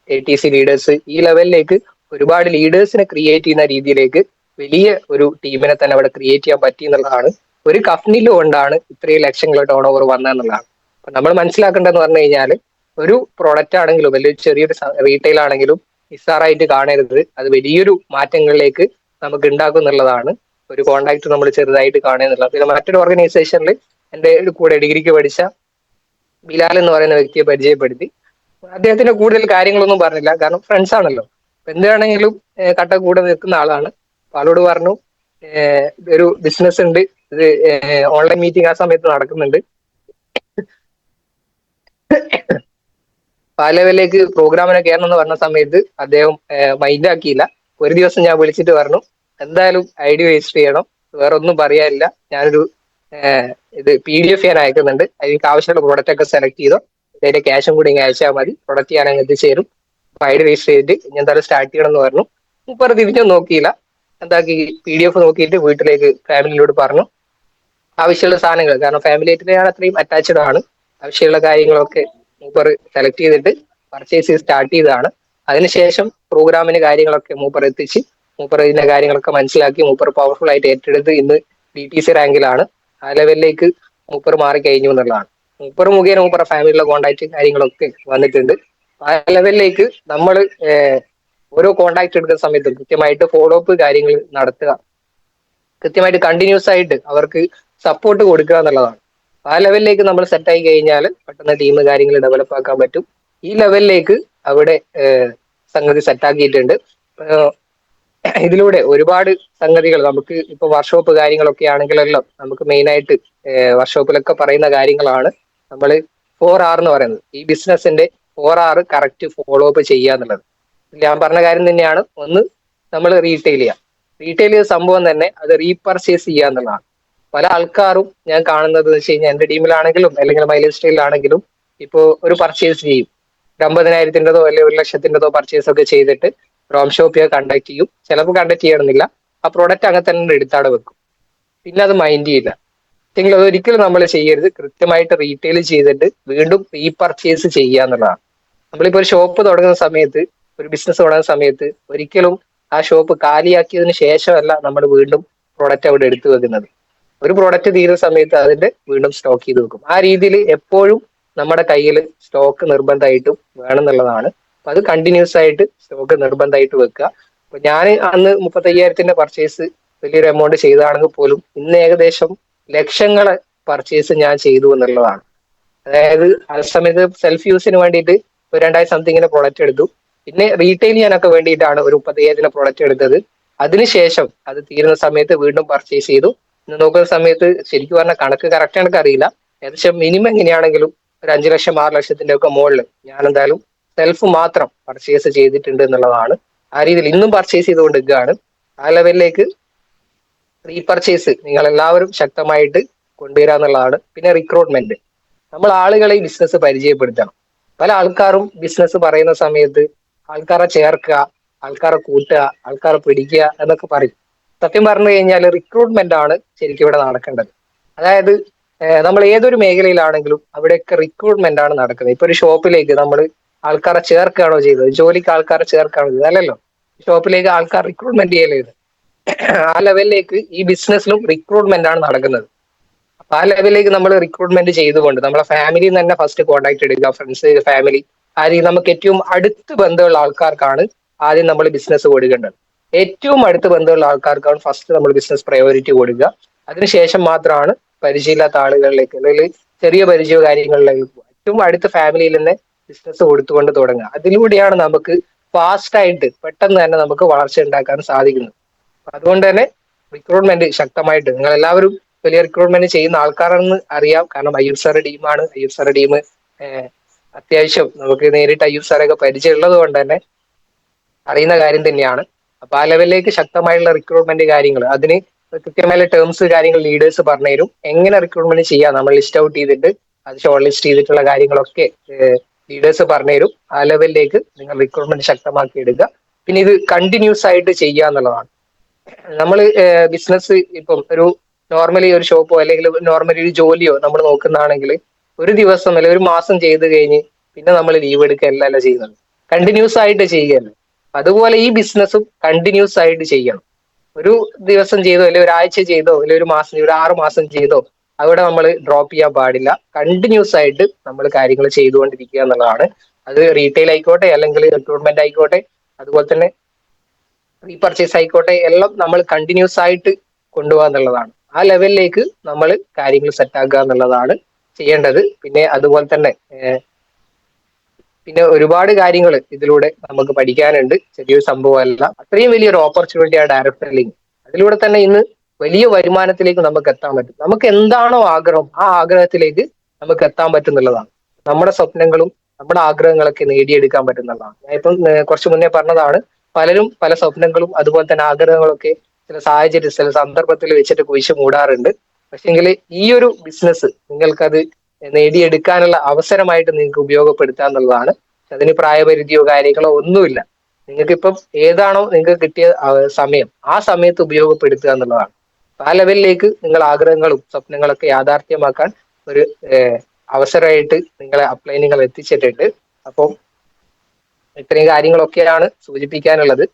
ATC ലീഡേഴ്സ്, ഈ ലെവലിലേക്ക് ഒരുപാട് ലീഡേഴ്സിനെ ക്രിയേറ്റ് ചെയ്യുന്ന രീതിയിലേക്ക് വലിയ ഒരു ടീമിനെ തന്നെ അവിടെ ക്രിയേറ്റ് ചെയ്യാൻ പറ്റി എന്നുള്ളതാണ്. ഒരു കമ്പനിയിൽ കൊണ്ടാണ് ഇത്രയും ലക്ഷങ്ങൾ ടേൺ ഓവർ വന്നതെന്നുള്ളതാണ്. അപ്പൊ നമ്മൾ മനസ്സിലാക്കേണ്ടതെന്ന് പറഞ്ഞു കഴിഞ്ഞാൽ ഒരു പ്രോഡക്റ്റ് ആണെങ്കിലും വലിയ ചെറിയൊരു റീറ്റെയിൽ ആണെങ്കിലും നിസ്സാറായിട്ട് കാണരുത്. അത് വലിയൊരു മാറ്റങ്ങളിലേക്ക് നമുക്ക് ഉണ്ടാക്കും എന്നുള്ളതാണ് ഒരു കോണ്ടാക്ട് നമ്മൾ ചെറുതായിട്ട് കാണുക എന്നുള്ളത്. പിന്നെ മറ്റൊരു ഓർഗനൈസേഷനിൽ എൻ്റെ കൂടെ ഡിഗ്രിക്ക് പഠിച്ച ബിലാൽ എന്ന് പറയുന്ന വ്യക്തിയെ പരിചയപ്പെടുത്തി. അദ്ദേഹത്തിന്റെ കൂടുതൽ കാര്യങ്ങളൊന്നും പറഞ്ഞില്ല, കാരണം ഫ്രണ്ട്സ് ആണല്ലോ. എന്താണെങ്കിലും കട്ട കൂടെ നിൽക്കുന്ന ആളാണ്. അപ്പൊ ആളോട് പറഞ്ഞു ഒരു ബിസിനസ് ഉണ്ട്, ഇത് ഓൺലൈൻ മീറ്റിംഗ് ആ സമയത്ത് നടക്കുന്നുണ്ട്. ആ ലെവലിലേക്ക് പ്രോഗ്രാമിനെ കയറണം എന്ന് പറഞ്ഞ സമയത്ത് അദ്ദേഹം മൈൻഡ് ആക്കിയില്ല. ഒരു ദിവസം ഞാൻ വിളിച്ചിട്ട് പറഞ്ഞു, എന്തായാലും ഐഡി രജിസ്റ്റർ ചെയ്യണം, വേറെ ഒന്നും പറയാനില്ല, ഞാനൊരു ഇത് PDF ഞാൻ അയക്കുന്നുണ്ട്, അതിലേക്ക് ആവശ്യമുള്ള പ്രോഡക്റ്റ് ഒക്കെ സെലക്ട് ചെയ്തോ, അതിന്റെ ക്യാഷും കൂടി ഇങ്ങനെ അയച്ചാൽ മതി, പ്രൊഡക്റ്റ് ഞാൻ അങ്ങ് എത്തിച്ചേരും, ഐഡി രജിസ്റ്റർ ചെയ്തിട്ട് ഞാൻ എന്തായാലും സ്റ്റാർട്ട് ചെയ്യണം എന്ന് പറഞ്ഞു. മുപ്പർ തിരിഞ്ഞും നോക്കിയില്ല, എന്താക്കി PDF നോക്കിയിട്ട് വീട്ടിലേക്ക് ഫാമിലിയോട് പറഞ്ഞു. ആവശ്യമുള്ള സാധനങ്ങൾ, കാരണം ഫാമിലി ആയിട്ട് ഞാൻ അത്രയും അറ്റാച്ച്ഡ് ആണ്, ആവശ്യമുള്ള കാര്യങ്ങളൊക്കെ മൂപ്പർ സെലക്ട് ചെയ്തിട്ട് പർച്ചേസ് ചെയ്ത് സ്റ്റാർട്ട് ചെയ്തതാണ്. അതിനുശേഷം പ്രോഗ്രാമിന് കാര്യങ്ങളൊക്കെ മൂപ്പർ എത്തിച്ച്, മൂപ്പർ ഇതിന്റെ കാര്യങ്ങളൊക്കെ മനസ്സിലാക്കി, മൂപ്പർ പവർഫുൾ ആയിട്ട് ഏറ്റെടുത്ത് ഇന്ന് DTC റാങ്കിലാണ്. ആ ലെവലിലേക്ക് മൂപ്പർ മാറി കഴിഞ്ഞു എന്നുള്ളതാണ്. മൂപ്പർ മുഖേന മൂപ്പർ ഫാമിലിയിലെ കോണ്ടാക്ട് കാര്യങ്ങളൊക്കെ വന്നിട്ടുണ്ട്. ആ ലെവലിലേക്ക് നമ്മൾ ഓരോ കോണ്ടാക്ട് എടുക്കുന്ന സമയത്ത് കൃത്യമായിട്ട് ഫോളോ അപ്പ് കാര്യങ്ങൾ നടത്തുക, കൃത്യമായിട്ട് കണ്ടിന്യൂസ് ആയിട്ട് അവർക്ക് സപ്പോർട്ട് കൊടുക്കുക എന്നുള്ളതാണ്. ആ ലെവലിലേക്ക് നമ്മൾ സെറ്റ് ആയി കഴിഞ്ഞാൽ പെട്ടെന്ന് ടീം കാര്യങ്ങൾ ഡെവലപ്പ് ആക്കാൻ പറ്റും. ഈ ലെവലിലേക്ക് അവിടെ സംഗതി സെറ്റാക്കിയിട്ടുണ്ട്. ഇതിലൂടെ ഒരുപാട് സംഗതികൾ നമുക്ക് ഇപ്പൊ വർക്ക്ഷോപ്പ് കാര്യങ്ങളൊക്കെ ആണെങ്കിലെല്ലാം നമുക്ക് മെയിൻ ആയിട്ട് വർക്ക്ഷോപ്പിലൊക്കെ പറയുന്ന കാര്യങ്ങളാണ് നമ്മൾ 4R എന്ന് പറയുന്നത്. ഈ ബിസിനസിന്റെ 4R കറക്റ്റ് ഫോളോ അപ്പ് ചെയ്യുക എന്നുള്ളത് ഞാൻ പറഞ്ഞ കാര്യം തന്നെയാണ്. ഒന്ന്, നമ്മൾ റീറ്റെയിൽ ചെയ്യുക. റീറ്റെയിൽ ചെയ്ത സംഭവം തന്നെ അത് റീപർച്ചേസ് ചെയ്യുക എന്നുള്ളതാണ്. പല ആൾക്കാരും ഞാൻ കാണുന്നത് വെച്ച് കഴിഞ്ഞാൽ എന്റെ ടീമിലാണെങ്കിലും അല്ലെങ്കിൽ മൈലേജ് സ്റ്റൈലിലാണെങ്കിലും ഇപ്പോ ഒരു പർച്ചേസ് ചെയ്യും, 50,000-ൻ്റെതോ അല്ലെങ്കിൽ 1,00,000-ൻ്റെതോ പർച്ചേസ് ഒക്കെ ചെയ്തിട്ട് റോം ഷോപ്പ് കണ്ടക്ട് ചെയ്യും. ചിലപ്പോൾ കണ്ടക്ട് ചെയ്യണമെന്നില്ല, ആ പ്രോഡക്റ്റ് അങ്ങനെ തന്നെ എടുത്താടെ വെക്കും, പിന്നെ അത് മൈൻഡ് ചെയ്യില്ല. എങ്കിൽ അതൊരിക്കലും നമ്മൾ ചെയ്യരുത്. കൃത്യമായിട്ട് റീറ്റെയിൽ ചെയ്തിട്ട് വീണ്ടും റീപർച്ചേസ് ചെയ്യുക എന്നുള്ളതാണ്. നമ്മളിപ്പോ ഒരു ഷോപ്പ് തുടങ്ങുന്ന സമയത്ത്, ഒരു ബിസിനസ് തുടങ്ങുന്ന സമയത്ത് ഒരിക്കലും ആ ഷോപ്പ് കാലിയാക്കിയതിനു ശേഷമല്ല നമ്മൾ വീണ്ടും പ്രോഡക്റ്റ് അവിടെ എടുത്തു വെക്കുന്നത്. ഒരു പ്രോഡക്റ്റ് തീരുന്ന സമയത്ത് അതിന്റെ വീണ്ടും സ്റ്റോക്ക് ചെയ്ത് വെക്കും. ആ രീതിയിൽ എപ്പോഴും നമ്മുടെ കയ്യിൽ സ്റ്റോക്ക് നിർബന്ധമായിട്ടും വേണം എന്നുള്ളതാണ്. അപ്പൊ അത് കണ്ടിന്യൂസ് ആയിട്ട് സ്റ്റോക്ക് നിർബന്ധമായിട്ട് വെക്കുക. അപ്പൊ ഞാൻ അന്ന് 35,000-ന്റെ പർച്ചേസ് വലിയൊരു എമൗണ്ട് ചെയ്തതാണെങ്കിൽ പോലും ഇന്ന് ഏകദേശം ലക്ഷങ്ങളെ പർച്ചേസ് ഞാൻ ചെയ്തു എന്നുള്ളതാണ്. അതായത് ആ സമയത്ത് സെൽഫ് യൂസിന് വേണ്ടിയിട്ട് ഒരു 2,000 സംതിങ്ങിന്റെ പ്രോഡക്റ്റ് എടുത്തു. പിന്നെ റീറ്റെയിൽ ചെയ്യാനൊക്കെ വേണ്ടിയിട്ടാണ് ഒരു 35,000-ന്റെ പ്രോഡക്റ്റ് എടുത്തത്. അതിനുശേഷം അത് തീരുന്ന സമയത്ത് വീണ്ടും പർച്ചേസ് ചെയ്തു. ഇന്ന് നോക്കുന്ന സമയത്ത് ശരിക്കും പറഞ്ഞാൽ കണക്ക് കറക്റ്റ് എനിക്ക് അറിയില്ല, ഏകദേശം മിനിമം എങ്ങനെയാണെങ്കിലും ഒരു 5 ലക്ഷം 6 ലക്ഷത്തിന്റെ ഒക്കെ മുകളിൽ ഞാൻ എന്തായാലും സെൽഫ് മാത്രം പർച്ചേസ് ചെയ്തിട്ടുണ്ട് എന്നുള്ളതാണ്. ആ രീതിയിൽ ഇന്നും പർച്ചേസ് ചെയ്തുകൊണ്ടിരിക്കുകയാണ്. ആ ലെവലിലേക്ക് റീപർച്ചേസ് നിങ്ങൾ എല്ലാവരും ശക്തമായിട്ട് കൊണ്ടുവരിക എന്നുള്ളതാണ്. പിന്നെ റിക്രൂട്ട്മെന്റ്, നമ്മൾ ആളുകളെ ഈ ബിസിനസ് പരിചയപ്പെടുത്തണം. പല ആൾക്കാരും ബിസിനസ് പറയുന്ന സമയത്ത് ആൾക്കാരെ ചേർക്കുക, ആൾക്കാരെ കൂട്ടുക, ആൾക്കാരെ പിടിക്കുക എന്നൊക്കെ പറയും. സത്യം പറഞ്ഞു കഴിഞ്ഞാൽ റിക്രൂട്ട്മെന്റ് ആണ് ശരിക്കും ഇവിടെ നടക്കേണ്ടത്. അതായത് നമ്മൾ ഏതൊരു മേഖലയിലാണെങ്കിലും അവിടെയൊക്കെ റിക്രൂട്ട്മെന്റ് ആണ് നടക്കുന്നത്. ഇപ്പൊ ഒരു ഷോപ്പിലേക്ക് നമ്മൾ ആൾക്കാരെ ചേർക്കുകയാണോ ചെയ്തത്, ജോലിക്ക് ആൾക്കാരെ ചേർക്കുകയാണോ ചെയ്തത്? അല്ലല്ലോ. ഷോപ്പിലേക്ക് ആൾക്കാർ റിക്രൂട്ട്മെന്റ് ചെയ്യలేదు. ആ ലെവലിലേക്ക് ഈ ബിസിനസ്സിലും റിക്രൂട്ട്മെന്റ് ആണ് നടക്കുന്നത്. അപ്പൊ ആ ലെവലിലേക്ക് നമ്മൾ റിക്രൂട്ട്മെന്റ് ചെയ്തുകൊണ്ട് നമ്മളെ ഫാമിലിയിൽ നിന്ന് തന്നെ ഫസ്റ്റ് കോൺടാക്ട് എടുക്കുക, ഫ്രണ്ട്സ്, ഫാമിലി, ആ രീതി നമുക്ക് ഏറ്റവും അടുത്ത് ബന്ധമുള്ള ആൾക്കാർക്കാണ് ആദ്യം നമ്മൾ ബിസിനസ് കൊടുക്കേണ്ടത്. ഏറ്റവും അടുത്ത് ബന്ധമുള്ള ആൾക്കാർക്കാണ് ഫസ്റ്റ് നമ്മൾ ബിസിനസ് പ്രയോറിറ്റി കൊടുക്കുക. അതിനുശേഷം മാത്രമാണ് പരിചയമില്ലാത്ത ആളുകളിലേക്ക് അല്ലെങ്കിൽ ചെറിയ പരിചയ കാര്യങ്ങളിലേക്ക് പോകുക. ഏറ്റവും അടുത്ത ഫാമിലിയിൽ തന്നെ ബിസിനസ് കൊടുത്തുകൊണ്ട് തുടങ്ങുക. അതിലൂടെയാണ് നമുക്ക് ഫാസ്റ്റ് ആയിട്ട് പെട്ടെന്ന് തന്നെ നമുക്ക് വളർച്ച ഉണ്ടാക്കാൻ സാധിക്കുന്നത്. അതുകൊണ്ട് തന്നെ റിക്രൂട്ട്മെന്റ് ശക്തമായിട്ട് നിങ്ങൾ എല്ലാവരും വലിയ റിക്രൂട്ട്മെന്റ് ചെയ്യുന്ന ആൾക്കാരാണെന്ന് അറിയാം. കാരണം അയ്യൂബ് സാറുടെ ടീമാണ്. അയ്യൂബ് സാറുടെ ടീം അത്യാവശ്യം നമുക്ക് നേരിട്ട് അയ്യൂബ് സാറൊക്കെ പരിചയമുള്ളത് കൊണ്ട് തന്നെ അറിയുന്ന കാര്യം തന്നെയാണ്. അപ്പൊ ആ ലെവലിലേക്ക് ശക്തമായിട്ടുള്ള റിക്രൂട്ട്മെന്റ് കാര്യങ്ങൾ, അതിന് കൃത്യമായ ടേംസ് കാര്യങ്ങൾ ലീഡേഴ്സ് പറഞ്ഞുതരും. എങ്ങനെ റിക്രൂട്ട്മെന്റ് ചെയ്യാം, നമ്മൾ ലിസ്റ്റ് ഔട്ട് ചെയ്തിട്ട് അത് ഷോർട്ട് ലിസ്റ്റ് ചെയ്തിട്ടുള്ള കാര്യങ്ങളൊക്കെ ലീഡേഴ്സ് പറഞ്ഞുതരും. ആ ലെവലിലേക്ക് നിങ്ങൾ റിക്രൂട്ട്മെന്റ് ശക്തമാക്കി എടുക്കുക. പിന്നെ ഇത് കണ്ടിന്യൂസ് ആയിട്ട് ചെയ്യുക എന്നുള്ളതാണ്. നമ്മൾ ബിസിനസ് ഇപ്പം ഒരു നോർമലി ഒരു ഷോപ്പോ അല്ലെങ്കിൽ നോർമലി ഒരു ജോലിയോ നമ്മൾ നോക്കുന്നതാണെങ്കിൽ ഒരു ദിവസം അല്ലെങ്കിൽ ഒരു മാസം ചെയ്ത് കഴിഞ്ഞ് പിന്നെ നമ്മൾ ലീവ് എടുക്കുകയല്ല ചെയ്യുന്നത്, കണ്ടിന്യൂസ് ആയിട്ട് ചെയ്യുകയല്ല. അതുപോലെ ഈ ബിസിനസ്സും കണ്ടിന്യൂസ് ആയിട്ട് ചെയ്യണം. ഒരു ദിവസം ചെയ്തോ അല്ലെങ്കിൽ ഒരാഴ്ച ചെയ്തോ അല്ലെങ്കിൽ ഒരു മാസം, ഒരു 6 മാസം ചെയ്തോ അവിടെ നമ്മൾ ഡ്രോപ്പ് ചെയ്യാൻ പാടില്ല. കണ്ടിന്യൂസ് ആയിട്ട് നമ്മൾ കാര്യങ്ങൾ ചെയ്തുകൊണ്ടിരിക്കുക എന്നുള്ളതാണ്. അത് റീറ്റെയിൽ ആയിക്കോട്ടെ അല്ലെങ്കിൽ റിക്രൂട്ട്മെന്റ് ആയിക്കോട്ടെ, അതുപോലെ തന്നെ റീ പർച്ചേസ് ആയിക്കോട്ടെ എല്ലാം നമ്മൾ കണ്ടിന്യൂസ് ആയിട്ട് കൊണ്ടുപോകുക എന്നുള്ളതാണ്. ആ ലെവലിലേക്ക് നമ്മൾ കാര്യങ്ങൾ സെറ്റ് ആക്കുക എന്നുള്ളതാണ് ചെയ്യേണ്ടത്. പിന്നെ അതുപോലെ തന്നെ പിന്നെ ഒരുപാട് കാര്യങ്ങൾ ഇതിലൂടെ നമുക്ക് പഠിക്കാനുണ്ട്. ചെറിയൊരു സംഭവമല്ല, അത്രയും വലിയൊരു ഓപ്പർച്യൂണിറ്റിയാണ് ഡയറക്ട് സെല്ലിംഗ്. അതിലൂടെ തന്നെ ഇന്ന് വലിയ വരുമാനത്തിലേക്ക് നമുക്ക് എത്താൻ പറ്റും. നമുക്ക് എന്താണോ ആഗ്രഹം ആ ആഗ്രഹത്തിലേക്ക് നമുക്ക് എത്താൻ പറ്റുന്നുള്ളതാണ്. നമ്മുടെ സ്വപ്നങ്ങളും നമ്മുടെ ആഗ്രഹങ്ങളൊക്കെ നേടിയെടുക്കാൻ പറ്റുന്നതാണ്. ഞാൻ ഇപ്പം കുറച്ച് മുന്നേ പറഞ്ഞതാണ്, പലരും പല സ്വപ്നങ്ങളും അതുപോലെ തന്നെ ആഗ്രഹങ്ങളൊക്കെ ചില സാഹചര്യം ചില സന്ദർഭത്തിൽ വെച്ചിട്ട് കുഴിച്ചു മൂടാറുണ്ട്. പക്ഷെങ്കിൽ ഈ ഒരു ബിസിനസ് നിങ്ങൾക്കത് നേടിയെടുക്കാനുള്ള അവസരമായിട്ട് നിങ്ങൾക്ക് ഉപയോഗപ്പെടുത്തുക എന്നുള്ളതാണ്. അതിന് പ്രായപരിധിയോ കാര്യങ്ങളോ ഒന്നുമില്ല. നിങ്ങൾക്ക് ഇപ്പം ഏതാണോ നിങ്ങൾക്ക് കിട്ടിയ സമയം ആ സമയത്ത് ഉപയോഗപ്പെടുത്തുക എന്നുള്ളതാണ്. ആ ലെവലിലേക്ക് നിങ്ങൾ ആഗ്രഹങ്ങളും സ്വപ്നങ്ങളൊക്കെ യാഥാർത്ഥ്യമാക്കാൻ ഒരു അവസരമായിട്ട് നിങ്ങളെ അപ്ലൈ നിങ്ങൾ എത്തിച്ചിട്ടുണ്ട്. അപ്പം ഇത്രയും കാര്യങ്ങളൊക്കെയാണ് സൂചിപ്പിക്കാനുള്ളത്.